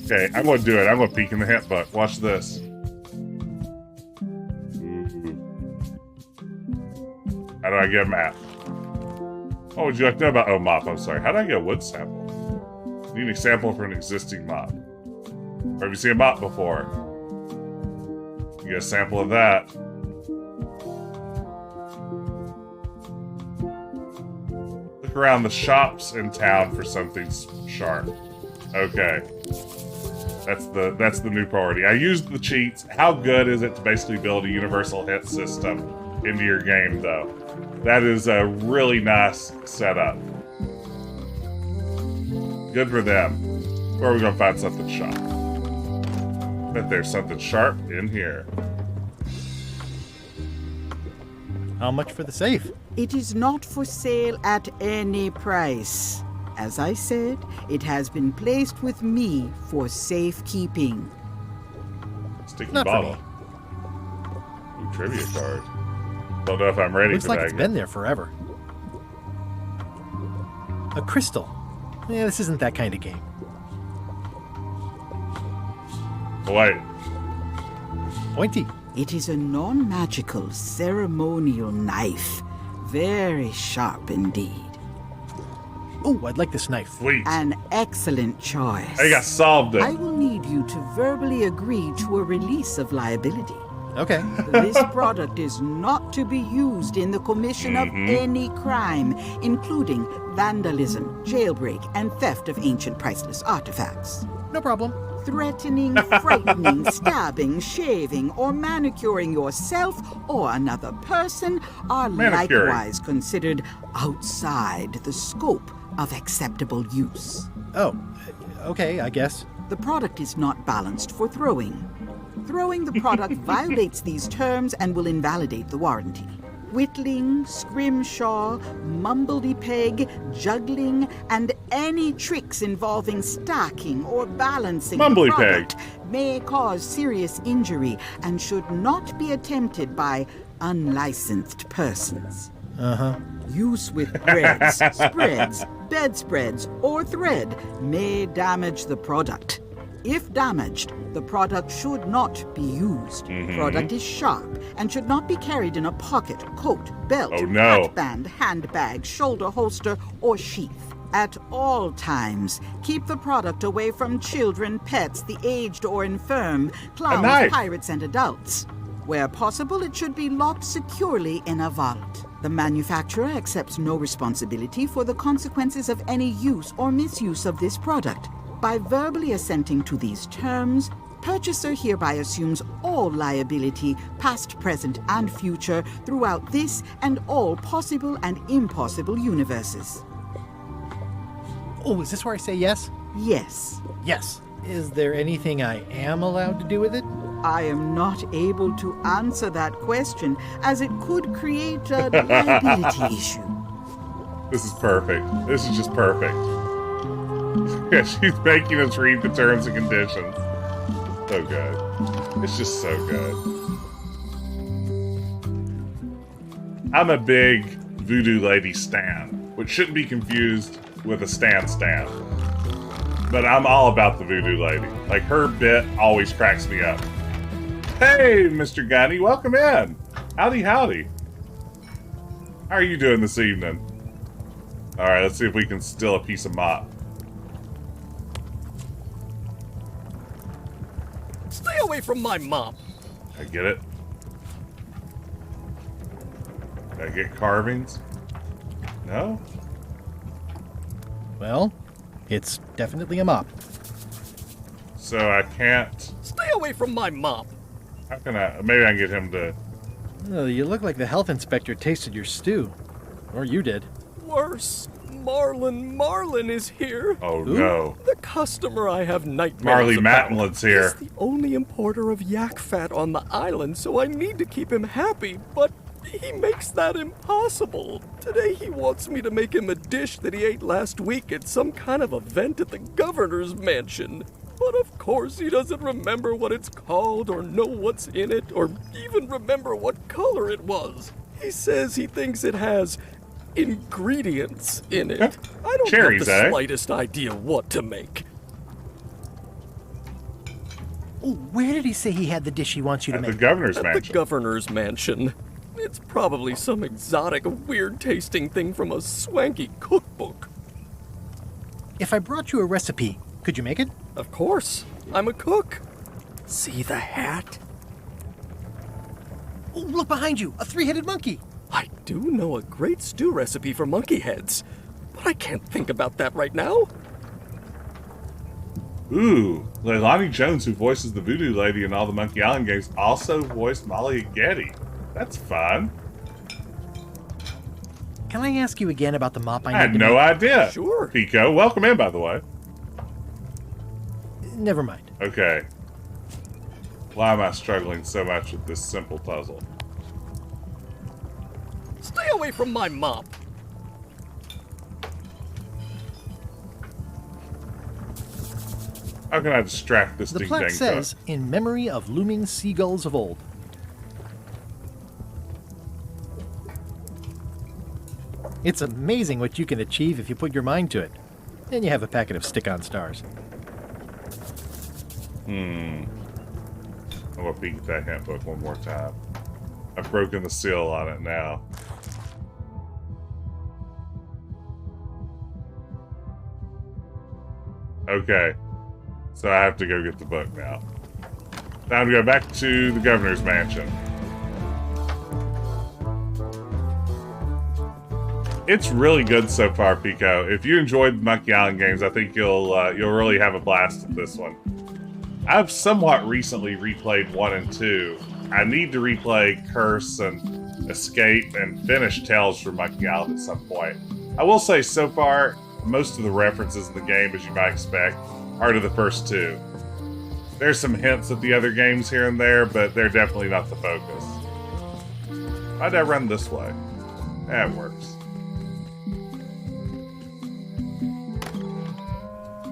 A: Okay, I'm going to do it. I'm going to peek in the hint book. Watch this. How do I get a map? What would you like to know about? Oh, mop. I'm sorry. How do I get a wood sample? Need a sample for an existing mop. Or have you seen a mop before? You get a sample of that. Look around the shops in town for something sharp. Okay. That's the new priority. I used the cheats. How good is it to basically build a universal hit system into your game, though? That is a really nice setup. Good for them. Where are we gonna find something sharp? Bet there's something sharp in here.
B: How much for the safe?
I: It is not for sale at any price. As I said, it has been placed with me for safekeeping.
A: Sticky
B: Not
A: bottle.
B: for me.
A: Ooh, trivia card. Don't know if I'm ready
B: Looks
A: for
B: like
A: that
B: it's
A: yet.
B: been there forever. A crystal. Yeah, this isn't that kind of game.
A: Oh, wait.
B: Pointy.
I: It is a non-magical ceremonial knife. Very sharp indeed.
B: Oh, I'd like this knife.
A: Sweet.
I: An excellent choice.
A: I got solved it.
I: I will need you to verbally agree to a release of liability.
B: Okay.
I: This product is not to be used in the commission of any crime, including vandalism, jailbreak, and theft of ancient priceless artifacts.
B: No problem.
I: Threatening, frightening, stabbing, shaving, or manicuring yourself or another person are
A: Manicuring.
I: likewise considered outside the scope of acceptable use.
B: Oh, okay, I guess.
I: The product is not balanced for throwing. Throwing the product violates these terms and will invalidate the warranty. Whittling, scrimshaw, mumbledy-peg, juggling, and any tricks involving stacking or balancing the
A: Mumbly-peg.
I: product may cause serious injury and should not be attempted by unlicensed persons. Use with breads, spreads, bedspreads, or thread may damage the product. If damaged, the product should not be used. Product is sharp and should not be carried in a pocket, coat, belt,
A: Oh, no.
I: hatband, handbag, shoulder holster, or sheath. At all times, keep the product away from children, pets, the aged or infirm, clowns,
A: knife.
I: pirates, and adults. Where possible, it should be locked securely in a vault. The manufacturer accepts no responsibility for the consequences of any use or misuse of this product. By verbally assenting to these terms, purchaser hereby assumes all liability, past, present, and future, throughout this and all possible and impossible universes.
B: Oh, is this where I say yes?
I: Yes,
B: Yes. Is there anything I am allowed to do with it?
I: I am not able to answer that question, as it could create a liability issue.
A: This is perfect. This is just perfect. Yeah, she's making us read the terms and conditions. So good. It's just so good. I'm a big Voodoo Lady stan, which shouldn't be confused with a stan. But I'm all about the Voodoo Lady. Like, her bit always cracks me up. Hey, Mr. Gunny, welcome in. Howdy, howdy. How are you doing this evening? Alright, let's see if we can steal a piece of mop.
D: Stay away from my mop.
A: I get it. Did I get carvings? No?
B: Well, it's definitely a mop.
A: So I can't...
D: Stay away from my mop.
A: How can I... Maybe I can get him to...
B: Oh, you look like the health inspector tasted your stew. Or you did.
D: Worse. Marlin is here.
A: Oh, no.
D: The customer I have nightmares
A: Marley
D: about.
A: Matlin's here.
D: He's the only importer of yak fat on the island, so I need to keep him happy, but he makes that impossible. Today he wants me to make him a dish that he ate last week at some kind of event at the governor's mansion. But of course he doesn't remember what it's called or know what's in it or even remember what color it was. He says he thinks it has ingredients in it. I don't
A: Cherries,
D: have the
A: eh?
D: slightest idea what to make.
B: Oh, where did he say he had the dish he wants you to
A: At
B: make?
A: the governor's
D: At
A: mansion.
D: the governor's mansion. It's probably some exotic, weird-tasting thing from a swanky cookbook.
B: If I brought you a recipe, could you make it?
D: Of course. I'm a cook. See the hat?
B: Oh, look behind you! A three-headed monkey!
D: I do know a great stew recipe for monkey heads, but I can't think about that right now.
A: Ooh, Leilani Jones, who voices the Voodoo Lady in all the Monkey Island games, also voiced Molly Getty. That's fun.
B: Can I ask you again about the mop I
A: I
B: need
A: had
B: to
A: no
B: make?
A: idea.
D: Sure.
A: Pico, welcome in, by the way.
B: Never mind.
A: Okay. Why am I struggling so much with this simple puzzle?
D: Stay away from my mop.
A: How can I distract this
B: The
A: ding
B: plaque
A: dang
B: says, in memory of looming seagulls of old. It's amazing what you can achieve if you put your mind to it. Then you have a packet of stick-on stars.
A: I'm gonna peek at that hint book one more time. I've broken the seal on it now. Okay. So I have to go get the book now. Time to go back to the governor's mansion. It's really good so far, Pico. If you enjoyed the Monkey Island games, I think you'll really have a blast with this one. I've somewhat recently replayed 1 and 2. I need to replay Curse and Escape and finish Tales from Monkey Island at some point. I will say, so far, most of the references in the game, as you might expect, are to the first 2. There's some hints at the other games here and there, but they're definitely not the focus. Why'd I run this way? That works.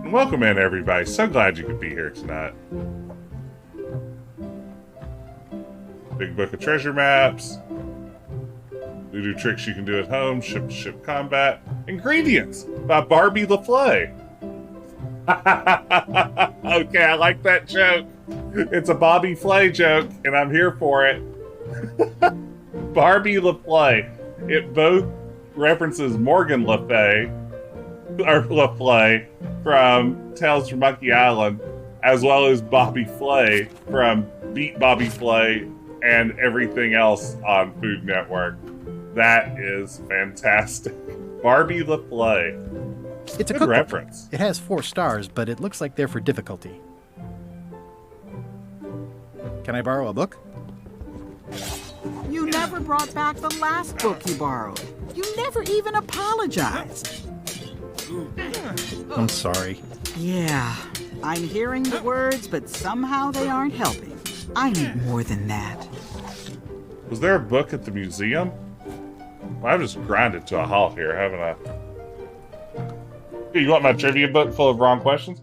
A: And welcome in, everybody. So glad you could be here tonight. Big book of treasure maps. Voodoo tricks you can do at home. Ship-to-ship combat. Ingredients by Barbie LaFleur. Okay, I like that joke. It's a Bobby Flay joke, and I'm here for it. Barbie LaFleur. It both references Morgan Le Fay, or LaFleur, from Tales from Monkey Island, as well as Bobby Flay from Beat Bobby Flay and everything else on Food Network. That is fantastic. Barbie LaFleur.
B: It's a
A: Good
B: cookbook.
A: reference.
B: It has 4 stars, but it looks like they're for difficulty. Can I borrow a book?
I: You never brought back the last book you borrowed. You never even apologized.
B: I'm sorry.
I: Yeah, I'm hearing the words, but somehow they aren't helping. I need more than that.
A: Was there a book at the museum? Well, I've just grinded to a halt here, haven't I? Hey, you want my trivia book full of wrong questions?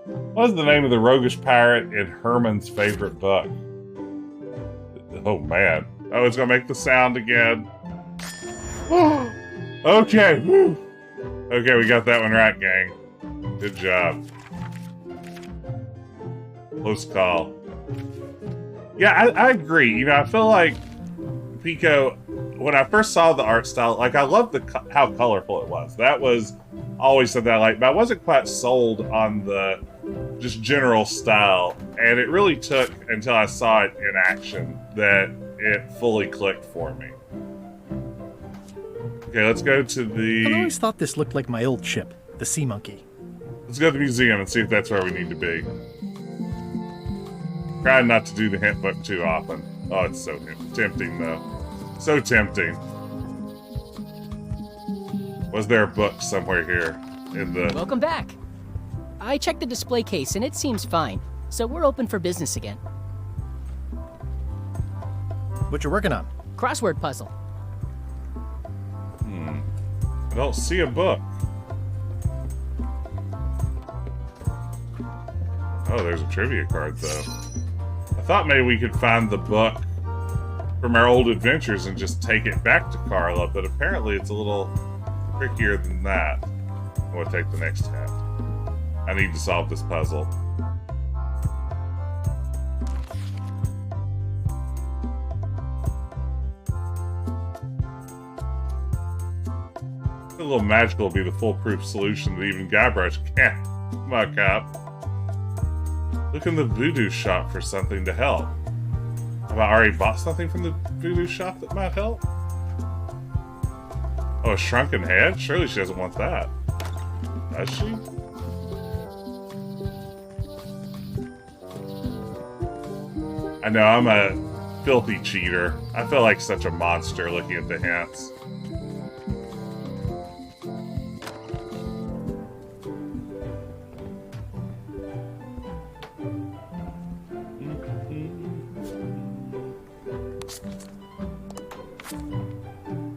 A: What is the name of the roguish pirate in Herman's favorite book? Oh, man. Oh, it's going to make the sound again. Okay. Woo. Okay, we got that one right, gang. Good job. Close call. Yeah, I agree. You know, I feel like Pico, when I first saw the art style, like, I loved how colorful it was. That was always something I liked, but I wasn't quite sold on the just general style. And it really took until I saw it in action that it fully clicked for me. Okay, let's go to
B: I
A: the...
B: always thought this looked like my old ship, the Sea Monkey.
A: Let's go to the museum and see if that's where we need to be. Try not to do the hint book too often. Oh, it's so tempting, though. So tempting. Was there a book somewhere here in the...
C: Welcome back. I checked the display case and it seems fine, so we're open for business again.
B: What you working on?
C: Crossword puzzle.
A: I don't see a book. Oh, there's a trivia card, though. I thought maybe we could find the book from our old adventures and just take it back to Carla, but apparently it's a little trickier than that. I'm going to take the next hint. I need to solve this puzzle. A little magical will be the foolproof solution that even Guybrush can't muck up. Look in the voodoo shop for something to help. Have I already bought something from the voodoo shop that might help? Oh, a shrunken head? Surely she doesn't want that. Does she? I know, I'm a filthy cheater. I feel like such a monster looking at the hints.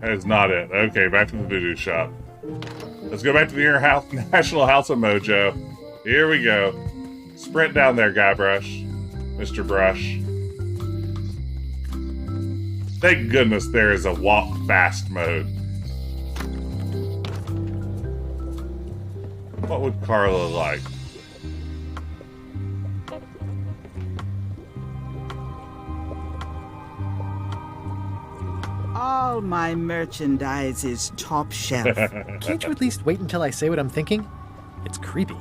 A: That is not it. Okay, back to the voodoo shop. Let's go back to the National House of Mojo. Here we go. Sprint down there, Guybrush. Mr. Brush. Thank goodness there is a walk fast mode. What would Carla like?
I: All my merchandise is top shelf.
B: Can't you at least wait until I say what I'm thinking? It's creepy.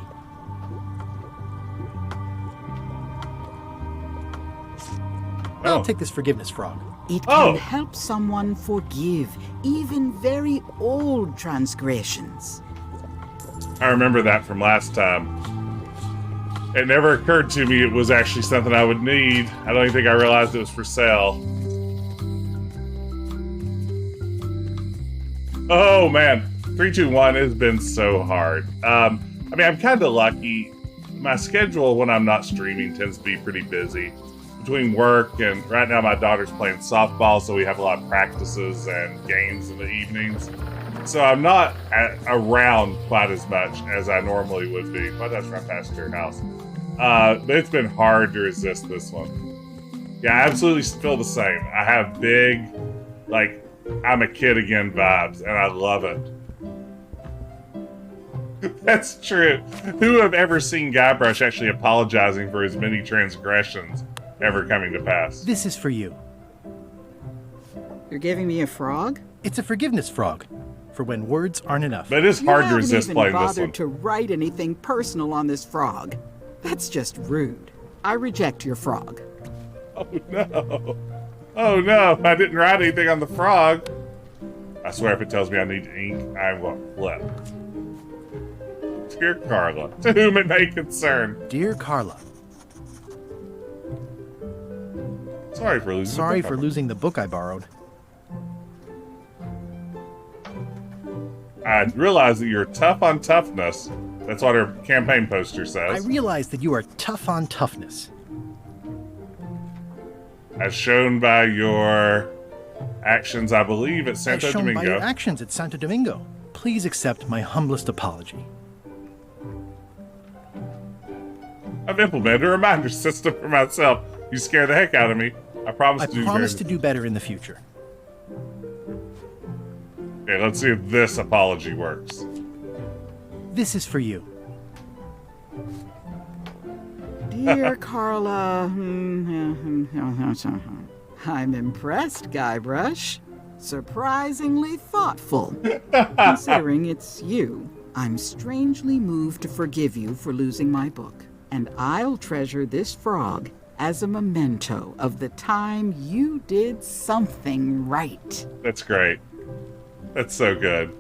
B: I'll take this forgiveness frog.
I: It can help someone forgive even very old transgressions.
A: I remember that from last time. It never occurred to me it was actually something I would need. I don't even think I realized it was for sale. Oh man, 3-2-1 has been so hard. I mean, I'm kind of lucky. My schedule when I'm not streaming tends to be pretty busy. Between work and right now my daughter's playing softball, so we have a lot of practices and games in the evenings. So I'm not around quite as much as I normally would be. Well, that's right past your house. But it's been hard to resist this one. Yeah, I absolutely feel the same. I have big, like, I'm a kid again vibes, and I love it. That's true. Who have ever seen Guybrush actually apologizing for his many transgressions ever coming to pass?
B: This is for you.
I: You're giving me a frog?
B: It's a forgiveness frog, for when words aren't enough.
A: But it is hard to resist playing this one.
I: You haven't even bothered to write anything personal on this frog. That's just rude. I reject your frog.
A: Oh no. Oh no, I didn't write anything on the frog. I swear if it tells me I need ink, I'm going to flip. Dear Carla, to whom it may concern.
B: Dear Carla.
A: Sorry for losing
B: the book I borrowed.
A: I realize that you're tough on toughness. That's what her campaign poster says.
B: I realize that you are tough on toughness.
A: As shown by your actions, I believe, at Santo
B: As shown
A: Domingo.
B: by your actions at Santo Domingo. Please accept my humblest apology.
A: I've implemented a reminder system for myself. You scare the heck out of me. I promise
B: to do better in the future.
A: Okay, let's see if this apology works.
B: This is for you.
I: Dear Carla, I'm impressed, Guybrush. Surprisingly thoughtful. Considering it's you, I'm strangely moved to forgive you for losing my book. And I'll treasure this frog as a memento of the time you did something right.
A: That's great. That's so good.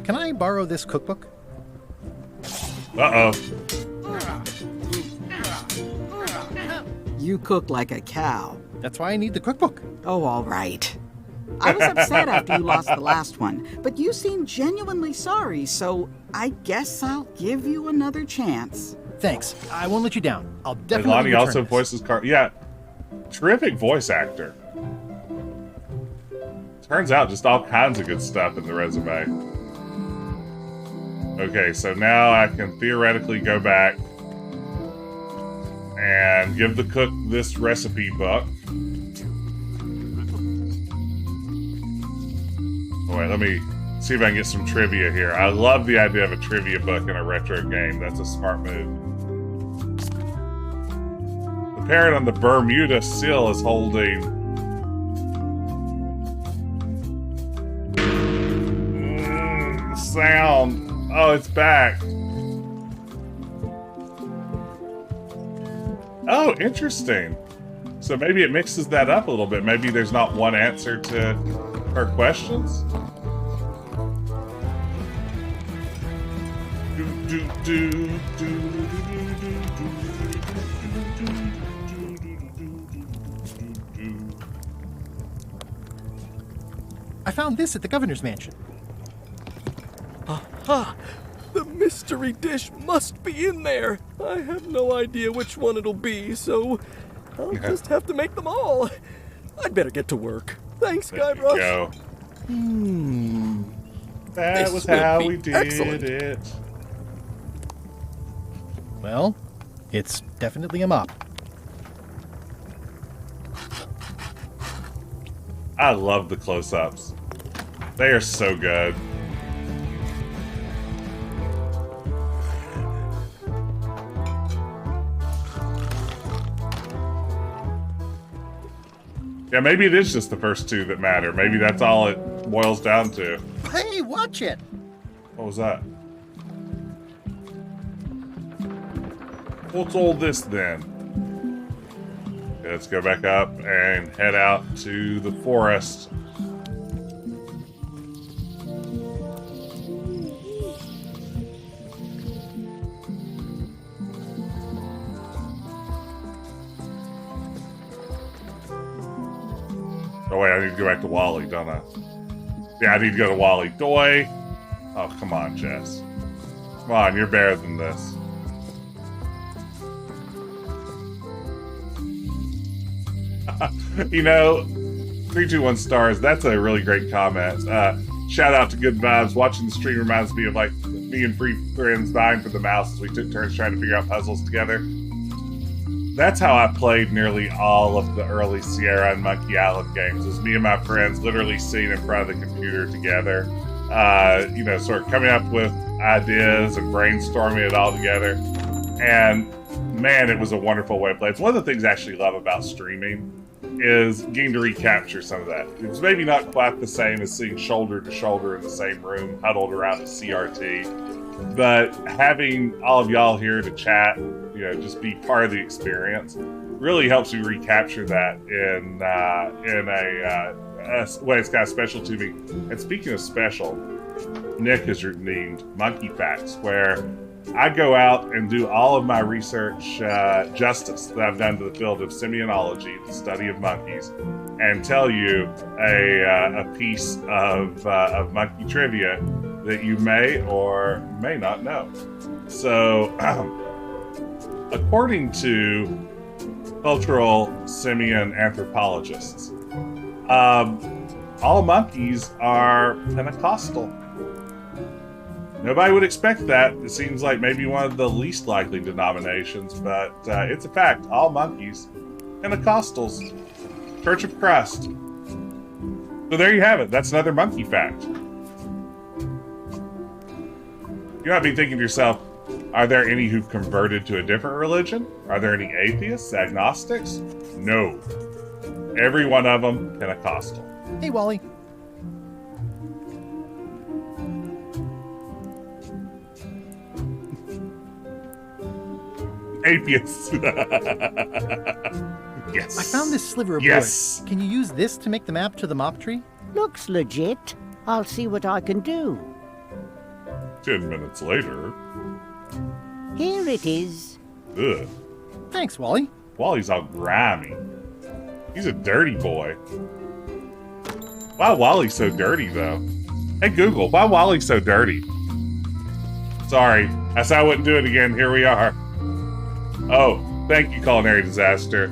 B: Can I borrow this cookbook?
A: Uh-oh.
I: You cook like a cow.
B: That's why I need the cookbook.
I: Oh, all right. I was upset after you lost the last one, but you seemed genuinely sorry, so I guess I'll give you another chance.
B: Thanks. I won't let you down. I'll
A: And
B: definitely
A: Lonnie
B: return
A: also
B: this.
A: voices Yeah, terrific voice actor. Turns out just all kinds of good stuff in the resume. Okay, so now I can theoretically go back and give the cook this recipe book. Oh, wait, let me see if I can get some trivia here. I love the idea of a trivia book in a retro game. That's a smart move. The parrot on the Bermuda seal is holding... sound. Oh, it's back. Oh, interesting. So maybe it mixes that up a little bit. Maybe there's not one answer to her questions.
B: I found this at the governor's mansion.
D: Aha! The mystery dish must be in there. I have no idea which one it'll be, so I'll just have to make them all. I'd better get to work. Thanks, Guybrush.
A: Go. That
D: This
A: was
D: will
A: how
D: be
A: we did
D: excellent.
A: it.
B: Well, it's definitely a mop.
A: I love the close-ups. They are so good. Yeah, maybe it is just the first two that matter. Maybe that's all it boils down to.
B: Hey, watch it!
A: What was that? What's all this then? Okay, let's go back up and head out to the forest. Oh wait, I need to go back to Wally, don't I? Yeah, I need to go to Wally. Doy! Oh, come on, Jess. Come on, you're better than this. You know, 321 stars, that's a really great comment. Shout out to Good Vibes. Watching the stream reminds me of like me and free friends dying for the mouse as we took turns trying to figure out puzzles together. That's how I played nearly all of the early Sierra and Monkey Island games. Was me and my friends literally sitting in front of the computer together, you know, sort of coming up with ideas and brainstorming it all together. And man, it was a wonderful way to play. It's one of the things I actually love about streaming is getting to recapture some of that. It's maybe not quite the same as sitting shoulder to shoulder in the same room, huddled around a CRT, but having all of y'all here to chat, you know, just be part of the experience, really helps you recapture that in a way it's kind of special to me. And speaking of special, Nick has named Monkey Facts, where I go out and do all of my research justice that I've done to the field of semionology, the study of monkeys, and tell you a piece of monkey trivia that you may or may not know. So, according to cultural simian anthropologists, all monkeys are Pentecostal. Nobody would expect that. It seems like maybe one of the least likely denominations, but it's a fact. All monkeys, Pentecostals, Church of Christ. So there you have it. That's another monkey fact. You might be thinking to yourself, are there any who've converted to a different religion? Are there any atheists, agnostics? No. Every one of them Pentecostal.
B: Hey, Wally.
A: Apius. Yes.
B: I found this sliver of
A: Yes.
B: wood. Can you use this to make the map to the mop tree?
E: Looks legit. I'll see what I can do.
A: 10 minutes later.
E: Here it is.
A: Ugh.
B: Thanks, Wally.
A: Wally's all grimy. He's a dirty boy. Why Wally's so dirty, though? Hey, Google, why Wally's so dirty? Sorry, I said I wouldn't do it again. Here we are. Oh, thank you, Culinary Disaster.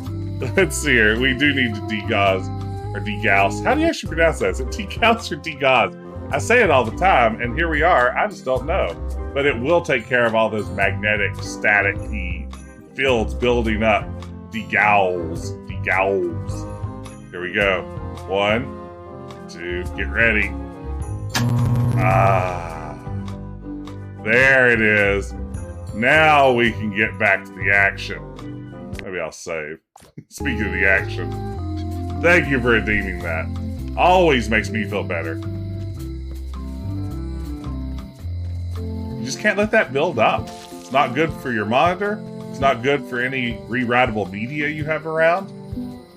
A: Let's see here. We do need to degauss, or degauss. How do you actually pronounce that? Is it degauss or degauss? I say it all the time, and here we are. I just don't know. But it will take care of all those magnetic, static fields building up. Degauss. Degauss. Here we go. 1, 2, get ready. Ah. There it is. Now we can get back to the action. Maybe I'll save. Speaking of the action. Thank you for redeeming that. Always makes me feel better. You just can't let that build up. It's not good for your monitor. It's not good for any rewritable media you have around.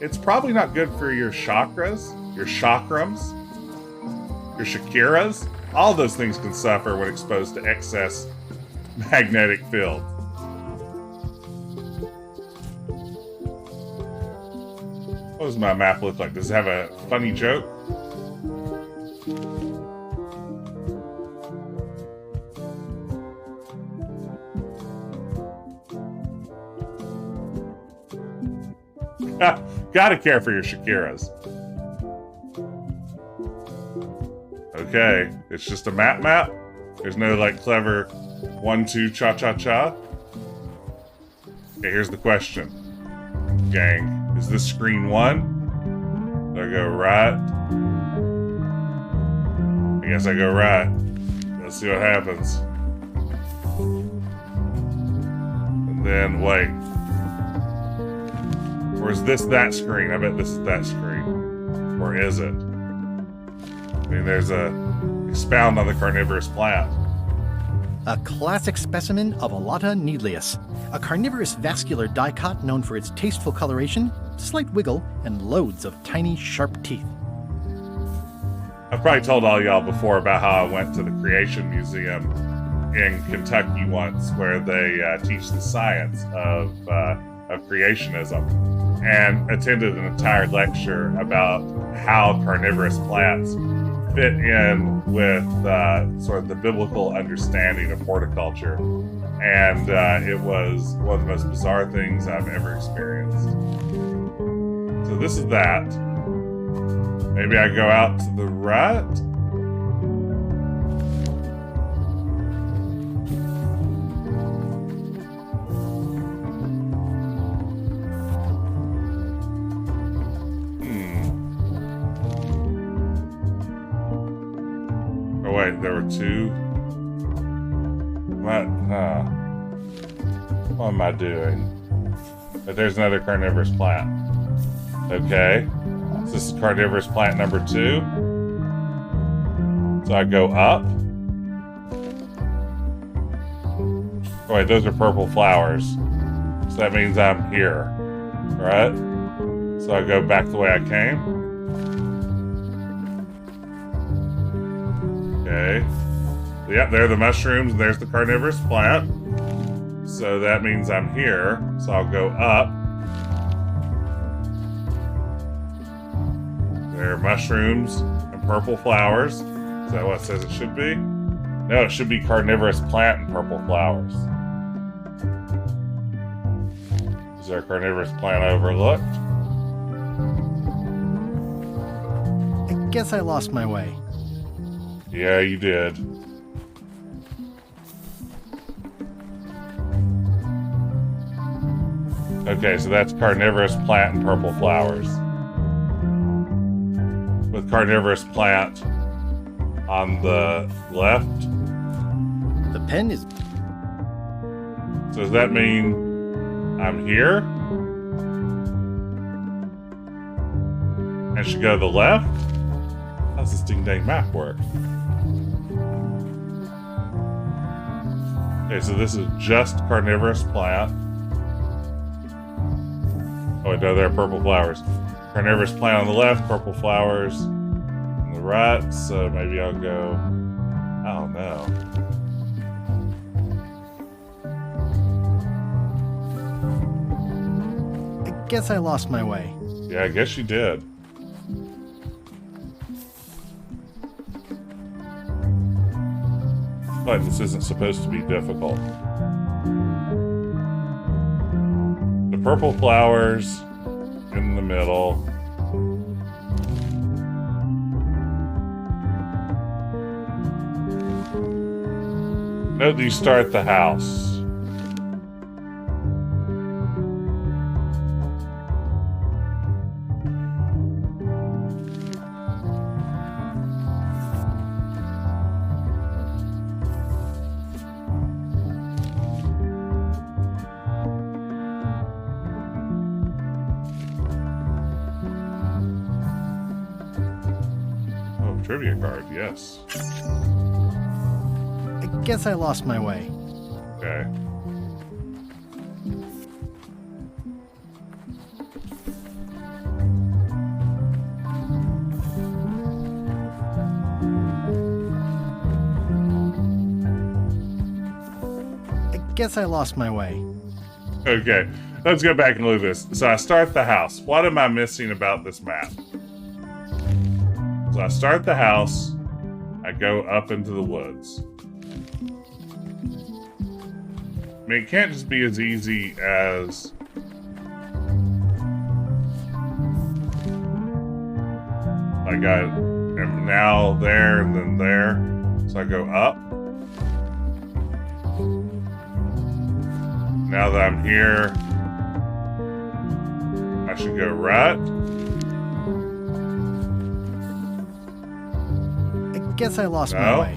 A: It's probably not good for your chakras, your chakrams, your shakiras. All those things can suffer when exposed to excess magnetic field. What does my map look like? Does it have a funny joke? Gotta care for your shakiras. Okay, it's just a map. There's no like clever 1, 2, cha-cha-cha. Okay, here's the question. Gang, is this screen 1? Do I go right? I guess I go right. Let's see what happens. And then, wait. Or is this that screen? I bet this is that screen. Or is it? I mean, there's a expound on the carnivorous plant.
B: A classic specimen of Alata needleus, a carnivorous vascular dicot known for its tasteful coloration, slight wiggle, and loads of tiny, sharp teeth.
A: I've probably told all y'all before about how I went to the Creation Museum in Kentucky once, where they teach the science of creationism, and attended an entire lecture about how carnivorous plants fit in with sort of the biblical understanding of horticulture. And it was one of the most bizarre things I've ever experienced. So this is that. Maybe I go out to the right. Oh wait, there were 2. What am I doing? But there's another carnivorous plant. Okay. So this is carnivorous plant number 2. So I go up. Oh wait, those are purple flowers. So that means I'm here. Right? So I go back the way I came. Okay. Yep, there are the mushrooms, and there's the carnivorous plant. So that means I'm here. So I'll go up. There are mushrooms and purple flowers. Is that what it says it should be? No, it should be carnivorous plant and purple flowers. Is there a carnivorous plant overlooked?
B: I guess I lost my way.
A: Yeah, you did. Okay, so that's carnivorous plant and purple flowers. With carnivorous plant on the left.
B: The pen is...
A: So does that mean I'm here? I should go to the left? How does this ding-dang map work? Okay, so this is just carnivorous plant. Oh, no, there are purple flowers. Carnivorous plant on the left, purple flowers on the right. So maybe I'll go. I don't know.
B: I guess I lost my way.
A: Yeah, I guess you did. But this isn't supposed to be difficult. The purple flowers in the middle. Note that you start the house. Trivia card, yes.
B: I guess I lost my way.
A: Okay.
B: I guess I lost my way.
A: Okay, let's go back and look at this. So I start the house. What am I missing about this map? So I start the house, I go up into the woods. I mean, it can't just be as easy as... Like I am now there and then there. So I go up. Now that I'm here, I should go right.
B: I guess I lost my way.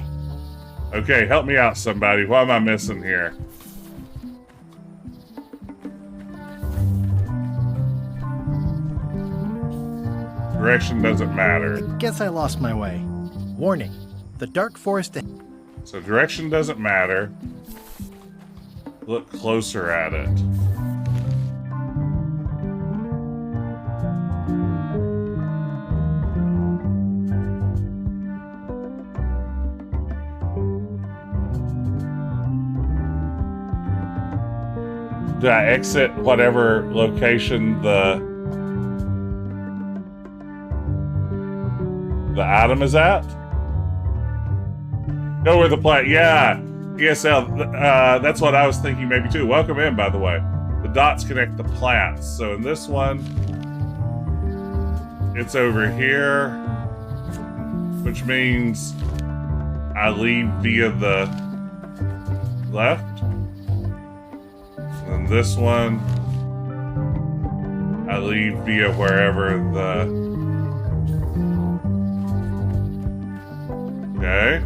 A: Okay, help me out, somebody. What am I missing here? Direction doesn't matter.
B: I guess I lost my way. Warning. The dark forest...
A: So direction doesn't matter. Look closer at it. Do I exit whatever location the item is at? Go where the plant. Yeah. ESL. That's what I was thinking maybe too. Welcome in, by the way. The dots connect the plants. So in this one, it's over here, which means I leave via the left. And this one, I leave via wherever the... Okay.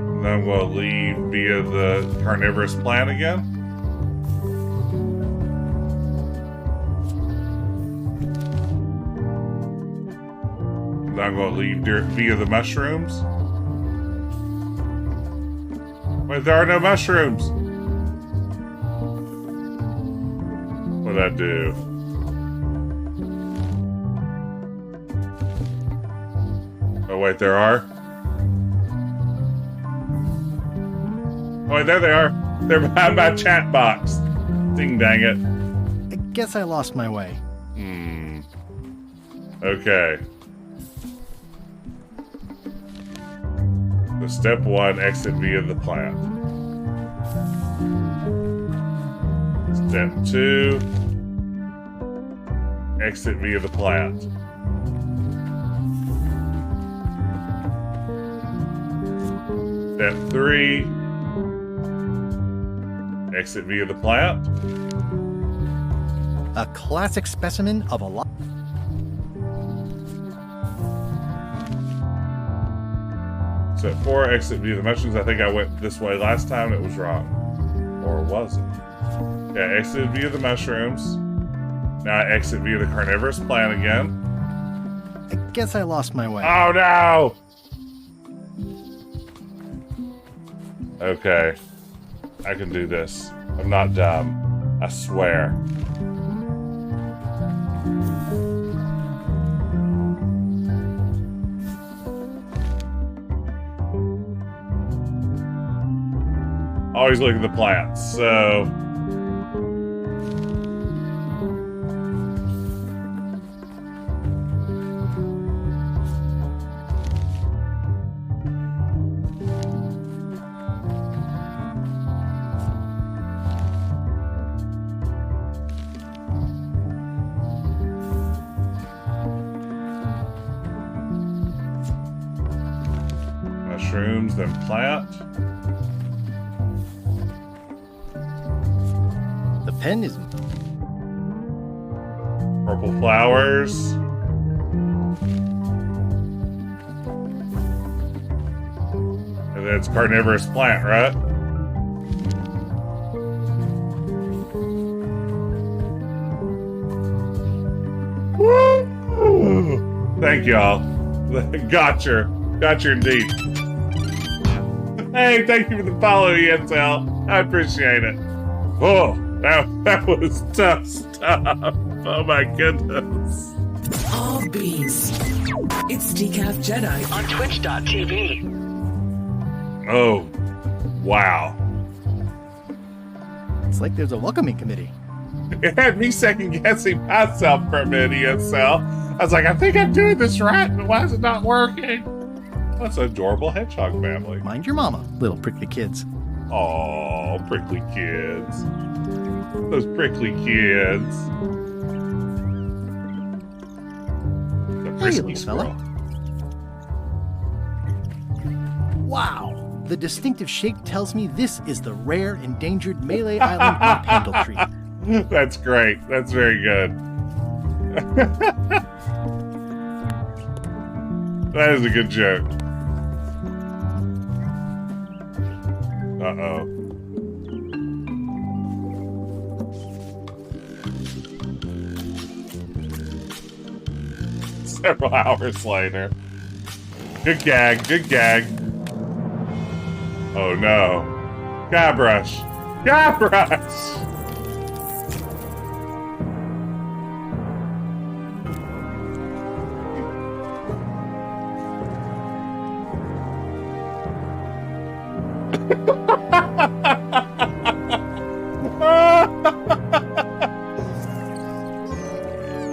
A: And then we'll leave via the carnivorous plant again. And I'm going to leave via the mushrooms. Wait, there are no mushrooms. What'd I do? Oh, wait, there are? Oh, wait, there they are. They're behind my chat box. Ding dang it.
B: I guess I lost my way.
A: Okay. So step 1, exit via the plant. Step 2, exit via the plant. Step 3, exit via the plant.
B: A classic specimen of a lot.
A: Step 4, exit via the mushrooms. I think I went this way last time and it was wrong. Or was it? Yeah, exit via the mushrooms. Now I exit via the carnivorous plant again.
B: I guess I lost my way.
A: Oh no! Okay. I can do this. I'm not dumb. I swear. Always look at the plants, so... Mushrooms, then plant.
B: The pen is...
A: Purple flowers. And then it's carnivorous plant, right? Woo! Thank y'all. Gotcha indeed. Hey, thank you for the follow, ESL. I appreciate it. Oh, that was tough stuff. Oh my goodness.
J: All beans. It's Decaf Jedi on Twitch.tv.
A: Oh, wow.
B: It's like there's a welcoming committee.
A: It had me second guessing myself for a minute, ESL. I was like, I think I'm doing this right, but why is it not working? That's an adorable hedgehog family.
B: Mind your mama, little prickly kids.
A: Oh, prickly kids. Those prickly kids. The
B: Hey,
A: frisky
B: little
A: squirrel.
B: fella. Wow. The distinctive shape tells me this is the rare, endangered Mêlée Island mop handle tree.
A: That's great. That's very good. That is a good joke. Uh-oh. Several hours later. Good gag, good gag. Oh no. Guybrush! Guybrush!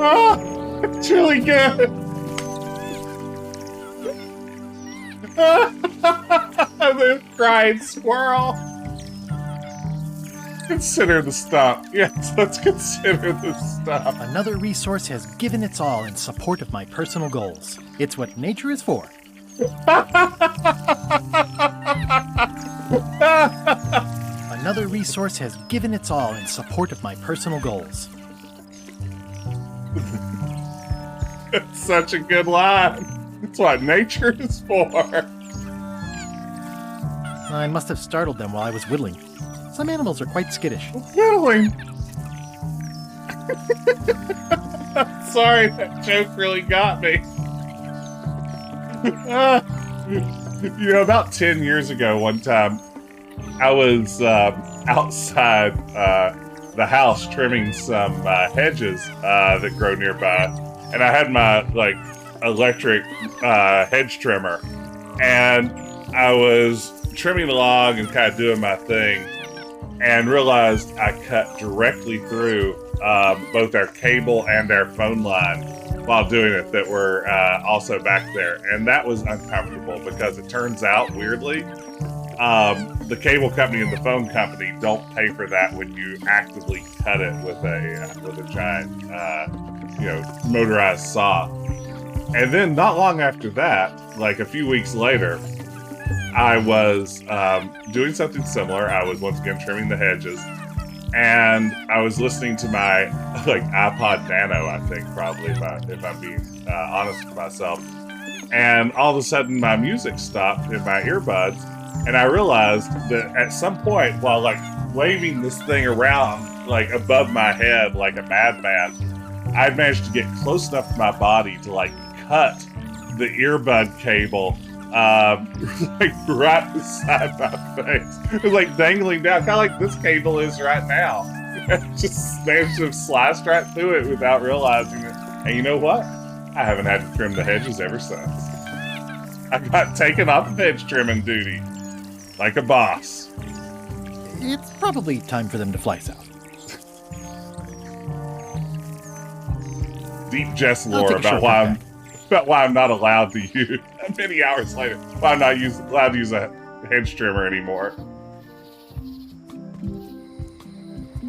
A: Oh, it's really good. The crying squirrel. Consider the stop. Yes, let's consider the stop.
B: Another resource has given its all in support of my personal goals. It's what nature is for. Another resource has given its all in support of my personal goals.
A: It's such a good line. It's what nature is for.
B: I must have startled them while I was whittling. Some animals are quite skittish.
A: Whittling. Sorry, that joke really got me. You know, about 10 years ago, one time, I was outside the house trimming some hedges that grow nearby, and I had my electric hedge trimmer, and I was trimming along and kind of doing my thing, and realized I cut directly through both our cable and our phone line while doing it that were also back there, and that was uncomfortable because it turns out, weirdly, the cable company and the phone company don't pay for that when you actively cut it with a giant motorized saw. And then not long after that, like a few weeks later, I was doing something similar. I was once again trimming the hedges, and I was listening to my iPod Nano, I think, probably, if I'm being honest with myself. And all of a sudden, my music stopped in my earbuds, and I realized that at some point, while waving this thing around above my head like a madman, I'd managed to get close enough to my body to cut the earbud cable like right beside my face. It was like dangling down, kind of like this cable is right now. Just managed to have sliced right through it without realizing it. And you know what? I haven't had to trim the hedges ever since. I got taken off of hedge trimming duty. Like a boss.
B: It's probably time for them to fly south.
A: Deep Jess lore about why I'm not allowed to use, many hours later, why I'm not allowed to use a hedge trimmer anymore.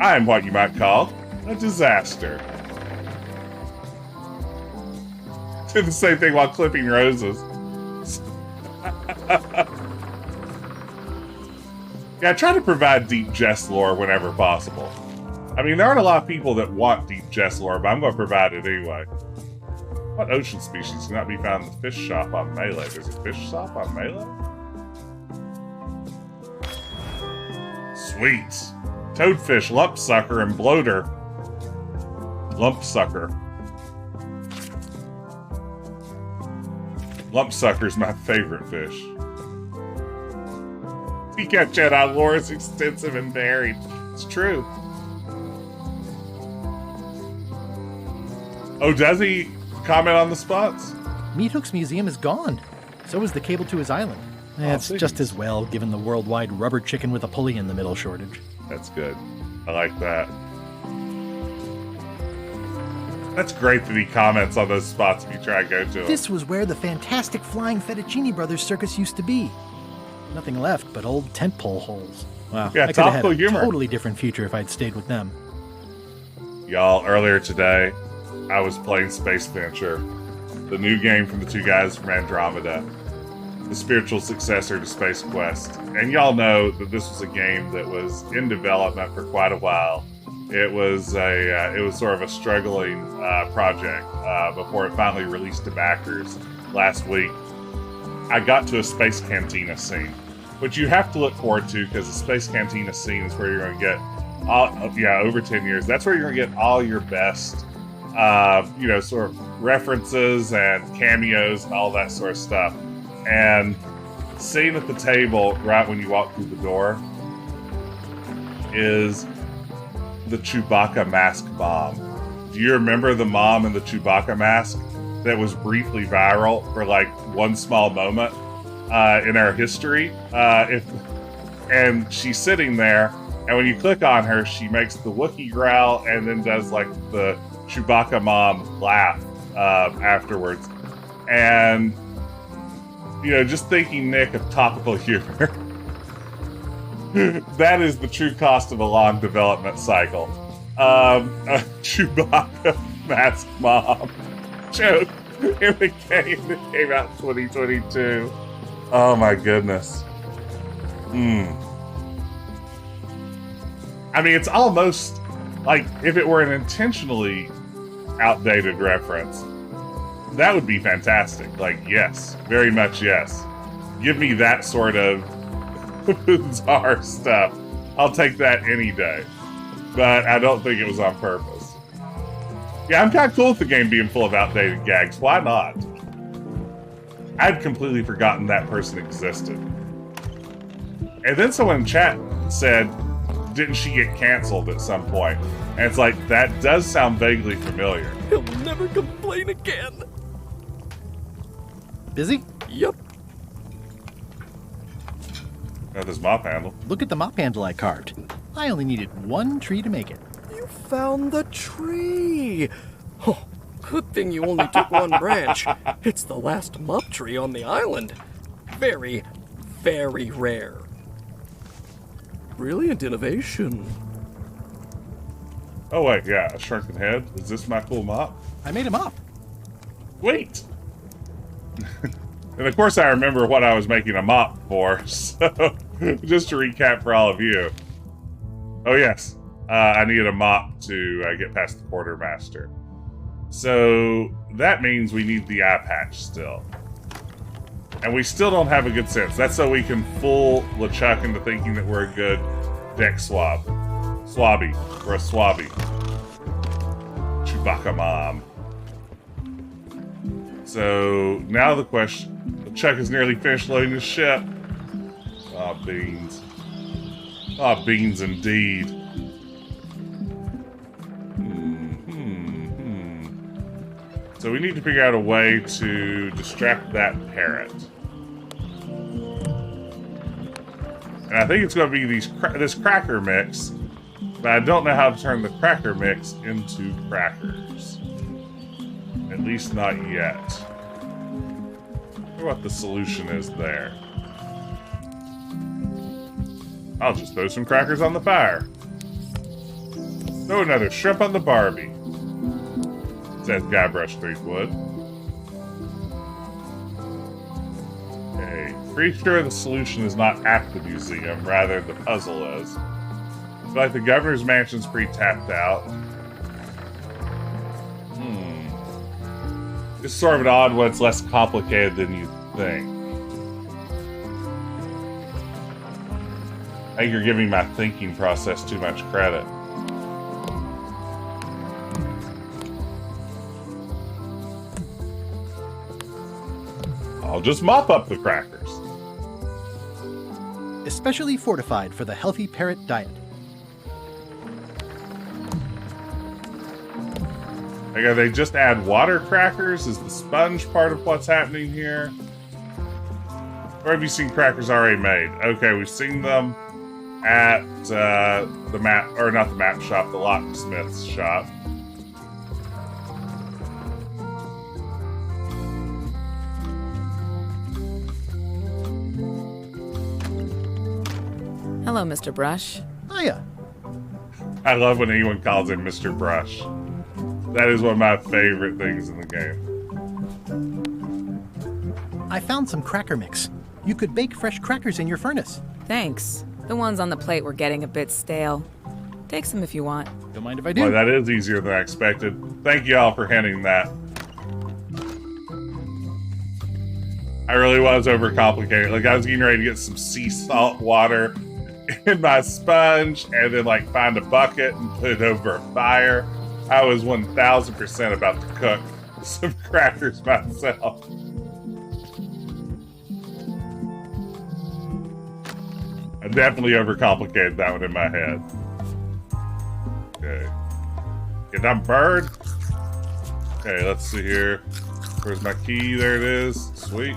A: I am what you might call a disaster. Did the same thing while clipping roses. Yeah, I try to provide deep Jess lore whenever possible. I mean, there aren't a lot of people that want deep Jess lore, but I'm going to provide it anyway. What ocean species cannot be found in the fish shop on Mêlée? There's a fish shop on Mêlée? Sweet. Toadfish, lumpsucker, and bloater. Lumpsucker. Lumpsucker's my favorite fish. Decaf Jedi lore is extensive and varied. It's true. Oh, does he comment on the spots?
B: Meat Hook's museum is gone. So is the cable to his island. It's just as well, given the worldwide rubber chicken with a pulley in the middle shortage.
A: That's good. I like that. That's great that he comments on those spots if you try to go to them.
B: This was where the fantastic Flying Fettuccine Brothers circus used to be. Nothing left but old tentpole holes. Wow,
A: yeah,
B: I could have had a
A: humor.
B: Totally different future if I'd stayed with them.
A: Y'all, earlier today, I was playing Space Venture, the new game from the two guys from Andromeda, the spiritual successor to Space Quest. And y'all know that this was a game that was in development for quite a while. It was sort of a struggling project before it finally released to backers last week. I got to a Space Cantina scene, which you have to look forward to because the Space Cantina scene is where you're going to get, over 10 years, that's where you're going to get all your best, sort of references and cameos and all that sort of stuff. And sitting at the table right when you walk through the door is the Chewbacca mask bomb. Do you remember the mom in the Chewbacca mask that was briefly viral for like one small moment in our history? And she's sitting there, and when you click on her, she makes the Wookiee growl and then does like the Chewbacca mom laugh afterwards. And just thinking, Nick, of topical humor. That is the true cost of a long development cycle. A Chewbacca mask mom joke in the game that came out in 2022. Oh my goodness. I mean, it's almost like if it were an intentionally outdated reference, that would be fantastic. Like, yes, very much yes. Give me that sort of bizarre stuff. I'll take that any day. But I don't think it was on purpose. Yeah, I'm kind of cool with the game being full of outdated gags. Why not? I'd completely forgotten that person existed. And then someone in chat said, didn't she get canceled at some point? And it's like, that does sound vaguely familiar.
D: He'll never complain again.
B: Busy?
D: Yep.
A: Got this mop handle.
B: Look at the mop handle I carved. I only needed one tree to make it.
D: You found the tree. Oh, good thing you only took one branch. It's the last mop tree on the island. Very, very rare. Brilliant innovation.
A: Oh wait, yeah, a shrunken head. Is this my cool mop?
B: I made a mop.
A: Wait. And of course I remember what I was making a mop for, so just to recap for all of you. Oh yes, I needed a mop to get past the quartermaster. So that means we need the eye patch still. And we still don't have a good sense. That's so we can fool LeChuck into thinking that we're a good deck swab. Swabbie. We're a swabbie. Chewbacca mom. So now the LeChuck is nearly finished loading his ship. Ah, beans. Ah, beans indeed. So we need to figure out a way to distract that parrot. And I think it's going to be this cracker mix, but I don't know how to turn the cracker mix into crackers. At least not yet. I wonder what the solution is there. I'll just throw some crackers on the fire. Throw another shrimp on the Barbie. Says Guybrush Threepwood. Okay, pretty sure the solution is not at the museum, rather the puzzle is. It's like the governor's mansion's pretty tapped out. It's sort of an odd one, it's less complicated than you think. I think you're giving my thinking process too much credit. I'll just mop up the crackers.
B: Especially fortified for the healthy parrot diet.
A: Okay, they just add water crackers? Is the sponge part of what's happening here? Or have you seen crackers already made? Okay, we've seen them at the map, or not the map shop, the locksmith's shop.
H: Hello, Mr. Brush.
B: Hiya.
A: I love when anyone calls him Mr. Brush. That is one of my favorite things in the game.
B: I found some cracker mix. You could bake fresh crackers in your furnace.
H: Thanks. The ones on the plate were getting a bit stale. Take some if you want.
B: Don't mind if I do.
A: Well, that is easier than I expected. Thank you all for handing that. I really was overcomplicated. Like, I was getting ready to get some sea salt water in my sponge and then, like, find a bucket and put it over a fire. I was 1000% about to cook some crackers myself. I definitely overcomplicated that one in my head. Okay. Get that bird. Okay, let's see here. Where's my key? There it is. Sweet.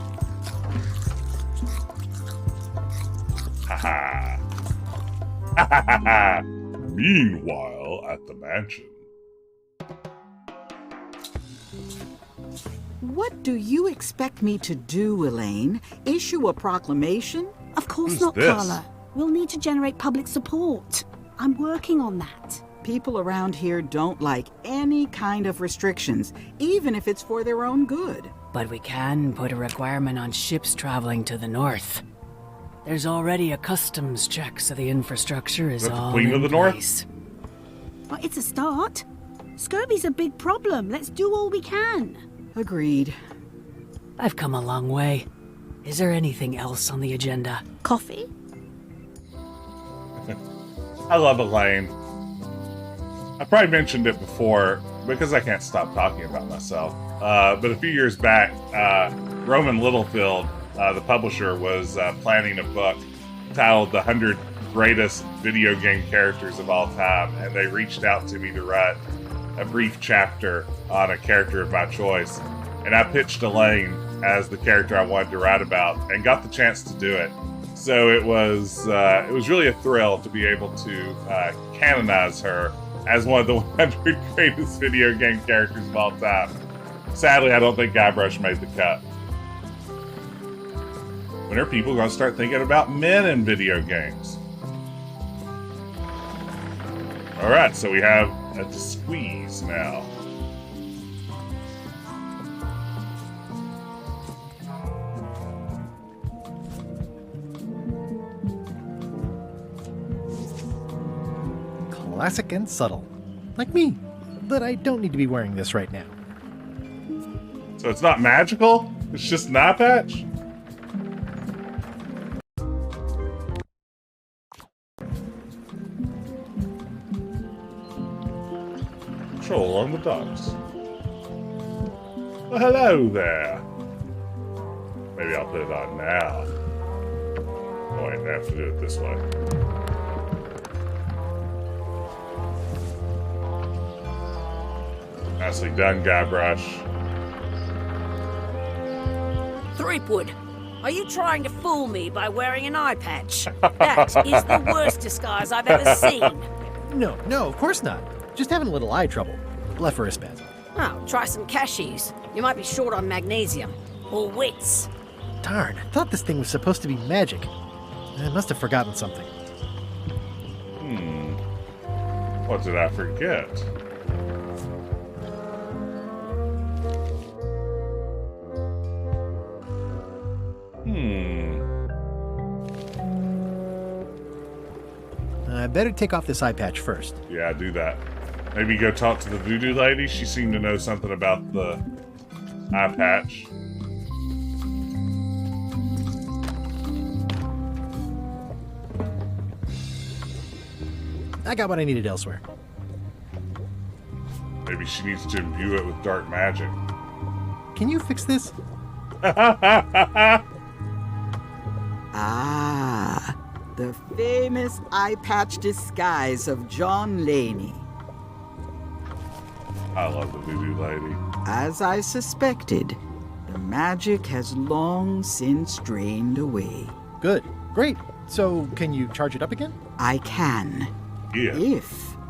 A: Haha. Ha ha ha ha. Meanwhile, at the mansion.
I: What do you expect me to do, Elaine? Issue a proclamation?
K: Of course
A: Who's
K: not,
A: this?
K: Carla. We'll need to generate public support. I'm working on that.
I: People around here don't like any kind of restrictions, even if it's for their own good.
L: But we can put a requirement on ships traveling to the north. There's already a customs check, so the infrastructure is all
A: Queen
L: in
A: of the
L: place.
K: But it's a start. Scurvy's a big problem. Let's do all we can.
I: Agreed.
L: I've come a long way. Is there anything else on the agenda?
K: Coffee?
A: I love Elaine. I probably mentioned it before because I can't stop talking about myself. But a few years back, Roman Littlefield, the publisher, was planning a book titled The 100 Greatest Video Game Characters of All Time, and they reached out to me to write a brief chapter on a character of my choice. And I pitched Elaine as the character I wanted to write about and got the chance to do it. So it was really a thrill to be able to canonize her as one of the 100 greatest video game characters of all time. Sadly, I don't think Guybrush made the cut. When are people going to start thinking about men in video games? Alright, so we have a squeeze now.
B: Classic and subtle. Like me. But I don't need to be wearing this right now.
A: So it's not magical? It's just an eye patch? Patrol on the docks. Well, hello there. Maybe I'll put it on now. Oh wait, I have to do it this way. Nicely done, Guybrush.
M: Threepwood, are you trying to fool me by wearing an eye patch? That is the worst disguise I've ever seen.
B: No, of course not. Just having a little eye trouble. Blepharospasm.
M: Oh, try some cashews. You might be short on magnesium. Or wits.
B: Darn, I thought this thing was supposed to be magic. I must have forgotten something.
A: What did I forget?
B: I better take off this eye patch first.
A: Yeah, do that. Maybe go talk to the voodoo lady. She seemed to know something about the eye patch.
B: I got what I needed elsewhere.
A: Maybe she needs to imbue it with dark magic.
B: Can you fix this?
I: Ah, the famous eye patch disguise of John Laney.
A: I love the voodoo lady.
I: As I suspected, the magic has long since drained away.
B: Good. Great. So, can you charge it up again?
I: I can.
A: Yeah.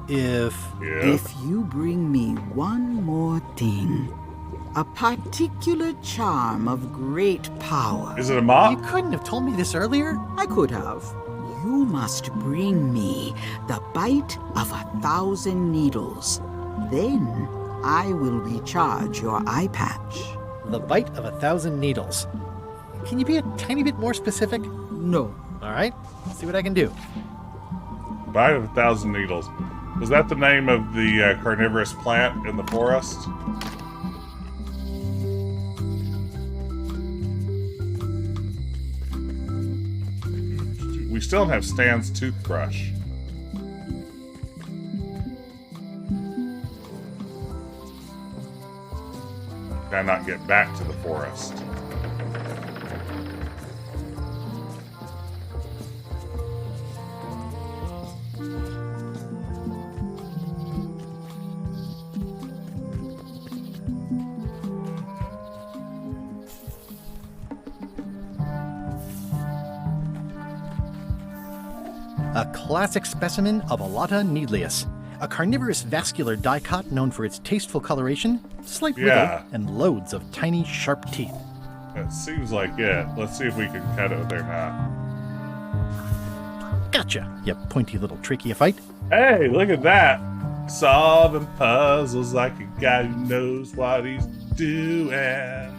I: If you bring me one more thing. A particular charm of great power.
A: Is it a mop?
B: You couldn't have told me this earlier.
I: I could have. You must bring me the bite of 1,000 needles. Then I will recharge your eye patch.
B: The bite of 1,000 needles. Can you be a tiny bit more specific?
I: No.
B: All right. Let's see what I can do.
A: Bite of 1,000 needles. Was that the name of the carnivorous plant in the forest? We still don't have Stan's toothbrush. Can I not get back to the forest?
B: A classic specimen of Alata needleus, a carnivorous vascular dicot known for its tasteful coloration, slight wiggle, and loads of tiny, sharp teeth.
A: That seems like it. Let's see if we can cut it with their knife.
B: Gotcha, you pointy little trichiophyte.
A: Hey, look at that. Solving puzzles like a guy who knows what he's doing.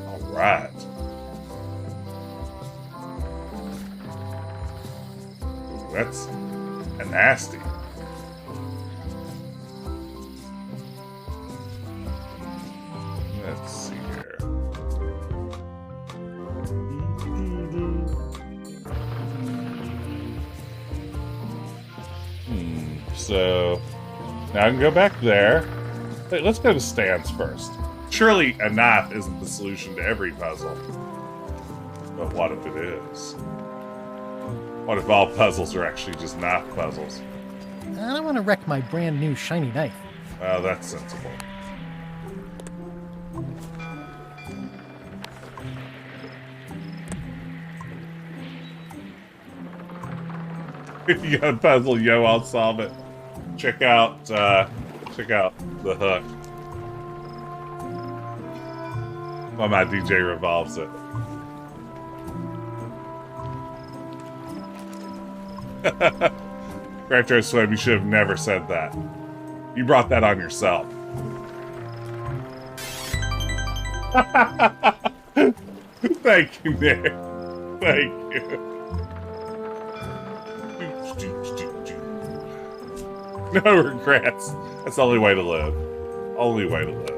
A: All right. That's a nasty. Let's see here. So now I can go back there. Wait, let's go to Stan's first. Surely a knife isn't the solution to every puzzle. But what if it is? What if all puzzles are actually just knife puzzles?
B: I don't want to wreck my brand new shiny knife.
A: Well, that's sensible. If you got a puzzle, yo, I'll solve it. Check out the hook. While my DJ revolves it. Retro Swim, you should have never said that. You brought that on yourself. Thank you, Nick. Thank you. No regrets. That's the only way to live. Only way to live.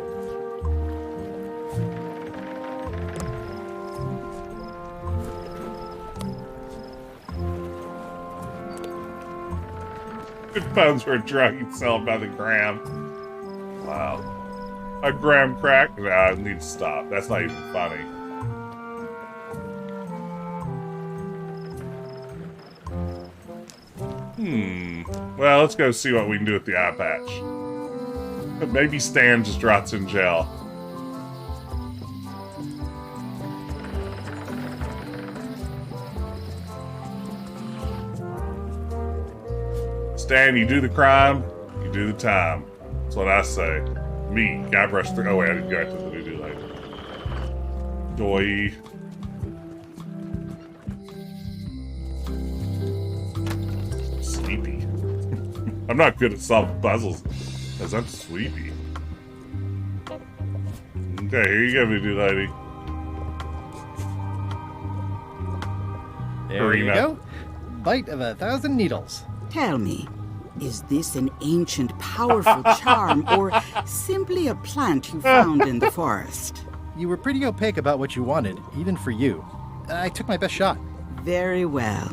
A: Good phones for a drug you sell by the gram. Wow. A graham crack? Nah, I need to stop. That's not even funny. Well, let's go see what we can do with the eye patch. Maybe Stan just rots in jail. Stan, you do the crime, you do the time. That's what I say. Me, Guybrush 3. Oh wait, I didn't go after the voodoo lady. Doy. Sleepy. I'm not good at solving puzzles, because I'm sleepy. Okay, here you go, voodoo lady.
B: There you go. Bite of 1,000 needles.
I: Tell me, is this an ancient, powerful charm, or simply a plant you found in the forest?
B: You were pretty opaque about what you wanted, even for you. I took my best shot.
I: Very well.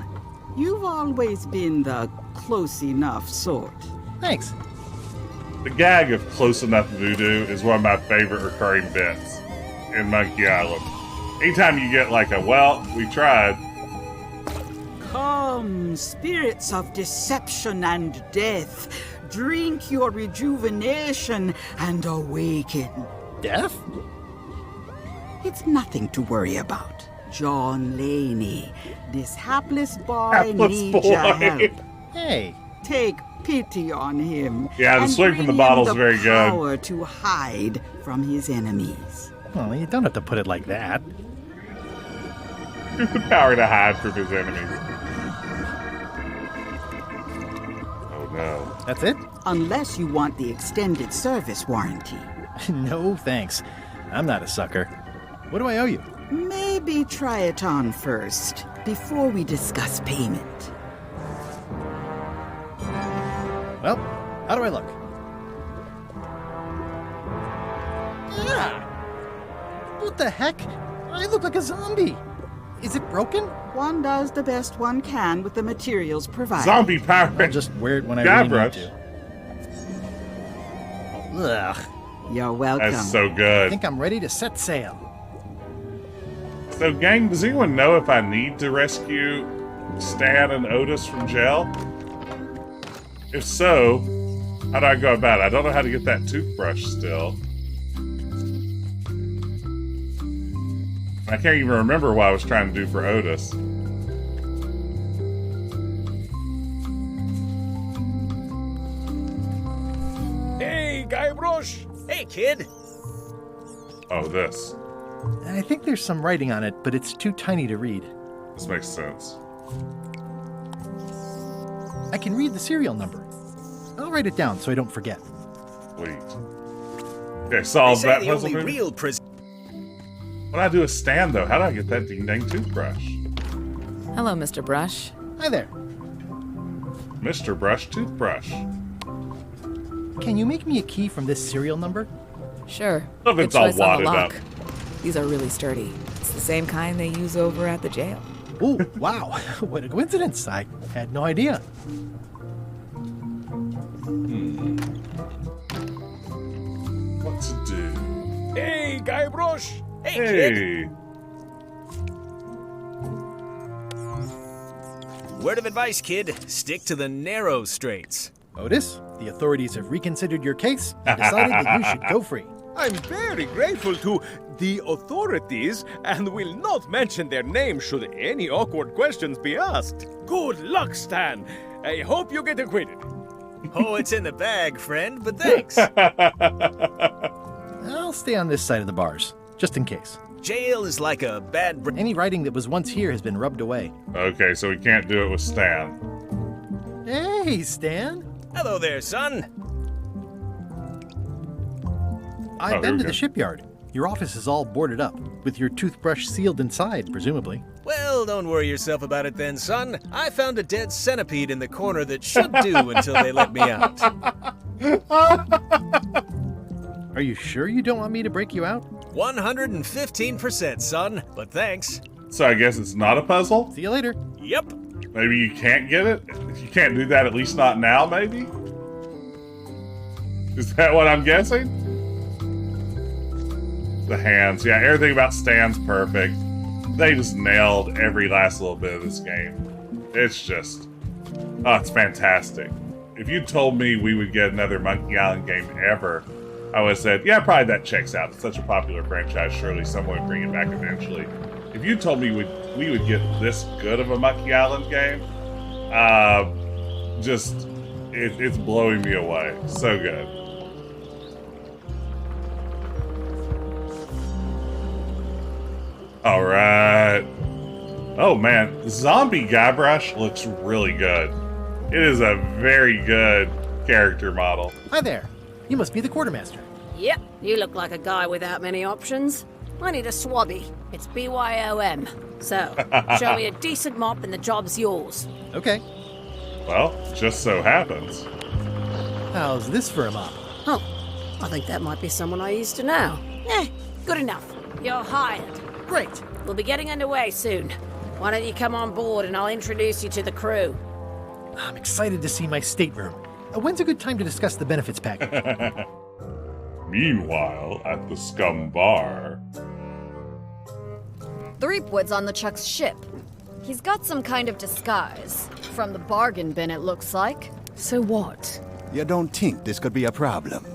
I: You've always been the close enough sort.
B: Thanks.
A: The gag of close enough voodoo is one of my favorite recurring bits in Monkey Island. Anytime you get like a, well, we tried.
I: Come, spirits of deception and death, drink your rejuvenation and awaken.
B: Death?
I: It's nothing to worry about. John Laney, this hapless boy needs your help.
B: Hey.
I: Take pity on him.
A: Yeah, the swing from the bottle is very good.
I: Power to hide from his enemies.
B: Well, you don't have to put it like that.
A: The power to hide from his enemies. Oh no.
B: That's it?
I: Unless you want the extended service warranty.
B: No, thanks. I'm not a sucker. What do I owe you?
I: Maybe try it on first, before we discuss payment.
B: Well, how do I look? Ah! What the heck? I look like a zombie. Is it broken?
I: One does the best one can with the materials provided.
A: Zombie pirate.
B: I'll just wear it when I really need
A: Guybrush.
B: to. Ugh.
I: You're welcome.
A: That's so
B: I
A: good.
B: think I'm ready to set sail.
A: So, gang, does anyone know if I need to rescue Stan and Otis from jail? If so, how do I go about it? I don't know how to get that toothbrush still. I can't even remember what I was trying to do for Otis.
N: Hey, Guybrush! Hey, kid!
A: Oh, this.
B: I think there's some writing on it, but it's too tiny to read.
A: This makes sense.
B: I can read the serial number. I'll write it down so I don't forget.
A: Wait. Okay, solve
N: They say
A: that
N: the
A: puzzle.
N: only
A: maybe?
N: real prison.
A: What do I do with Stan, though? How do I get that ding-dang toothbrush?
H: Hello, Mr. Brush.
B: Hi there.
A: Mr. Brush toothbrush.
B: Can you make me a key from this serial number?
H: Sure.
A: Look,
H: Good
A: it's all
H: choice on the
A: wadded
H: lock.
A: up.
H: These are really sturdy. It's the same kind they use over at the jail.
B: Oh, wow. What a coincidence. I had no idea.
A: What to do?
N: Hey, Guybrush! Hey, kid!
A: Hey!
N: Word of advice, kid. Stick to the narrow straights.
B: Otis, the authorities have reconsidered your case and decided that you should go free.
O: I'm very grateful to the authorities and will not mention their name should any awkward questions be asked. Good luck, Stan. I hope you get acquitted.
N: Oh, it's in the bag, friend, but thanks.
B: I'll stay on this side of the bars, just in case.
N: Jail is like a bad...
B: Any writing that was once here has been rubbed away.
A: Okay, so we can't do it with Stan.
B: Hey, Stan.
N: Hello there, son.
B: I've
A: here
B: been
A: we
B: to
A: go.
B: the shipyard. Your office is all boarded up, with your toothbrush sealed inside, presumably.
N: Well, don't worry yourself about it then, son. I found a dead centipede in the corner that should do until they let me out.
B: Are you sure you don't want me to break you out?
N: 115%, son, but thanks.
A: So I guess it's not a puzzle?
B: See you later.
N: Yep.
A: Maybe you can't get it? If you can't do that, at least not now, maybe? Is that what I'm guessing? The hands. Yeah, everything about Stan's perfect. They just nailed every last little bit of this game. It's just... Oh, it's fantastic. If you told me we would get another Monkey Island game ever, I would have said, yeah, probably that checks out. It's such a popular franchise. Surely someone would bring it back eventually. If you told me we would get this good of a Monkey Island game, it's blowing me away. So good. All right. Oh man, Zombie Guybrush looks really good. It is a very good character model.
B: Hi there. You must be the quartermaster.
M: Yep, you look like a guy without many options. I need a swabbie. It's BYOM. So, show me a decent mop and the job's yours.
B: Okay.
A: Well, just so happens.
B: How's this for a mop?
M: Oh, I think that might be someone I used to know. Good enough. You're hired.
B: Great.
M: We'll be getting underway soon. Why don't you come on board and I'll introduce you to the crew.
B: I'm excited to see my stateroom. When's a good time to discuss the benefits package?
A: Meanwhile, at the Scum Bar...
P: Threepwood's on LeChuck's ship. He's got some kind of disguise. From the bargain bin, it looks like.
H: So what?
Q: You don't think this could be a problem?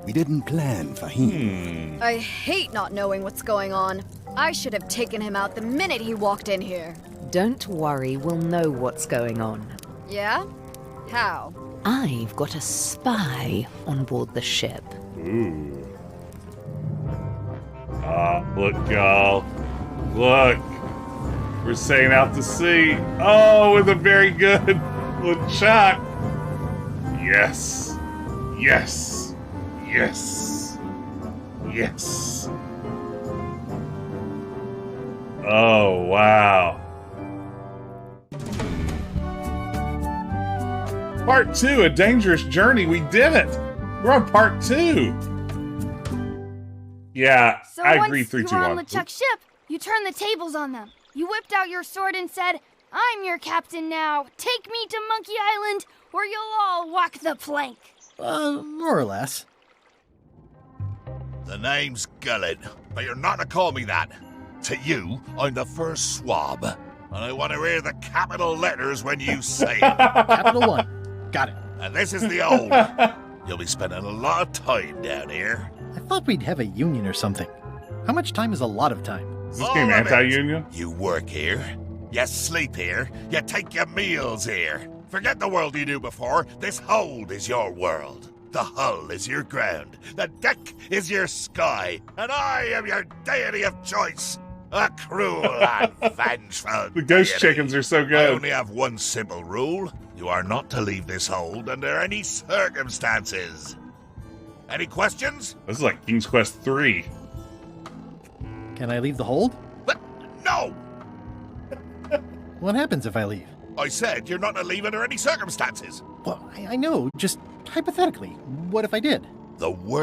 Q: We didn't plan for him.
P: I hate not knowing what's going on. I should have taken him out the minute he walked in here.
R: Don't worry, we'll know what's going on.
P: Yeah? How?
R: I've got a spy on board the ship.
A: Ooh. Look, y'all. Look. We're sailing out to sea. Oh, with a very good LeChuck. Yes. Yes. Yes. Yes. Oh, wow. Part 2, A Dangerous Journey. We did it. We're on part 2. Yeah,
S: So
A: I agree.
S: once
A: 3,
S: you
A: 2,
S: were
A: 1.
S: on LeChuck's ship, you turned the tables on them. You whipped out your sword and said, "I'm your captain now. Take me to Monkey Island, or you'll all walk the plank."
B: More or less.
G: The name's Gullet, but you're not to call me that. To you, I'm the first swab, and I want to hear the capital letters when you say it.
B: Capital 1. Got it.
G: And this is the old. You'll be spending a lot of time down here.
B: I thought we'd have a union or something. How much time is a lot of time?
A: Is this game anti-union?
G: You work here, you sleep here, you take your meals here. Forget the world you knew before. This hold is your world. The hull is your ground. The deck is your sky. And I am your deity of choice. A cruel and vengeful
A: The ghost
G: deity.
A: chickens are so
G: I
A: good.
G: only have one simple rule. You are not to leave this hold under any circumstances. Any questions?
A: This is like King's Quest 3.
B: Can I leave the hold?
G: No!
B: What happens if I leave?
G: I said you're not to leave under any circumstances.
B: Well, I know, just hypothetically. What if I did?
G: The worst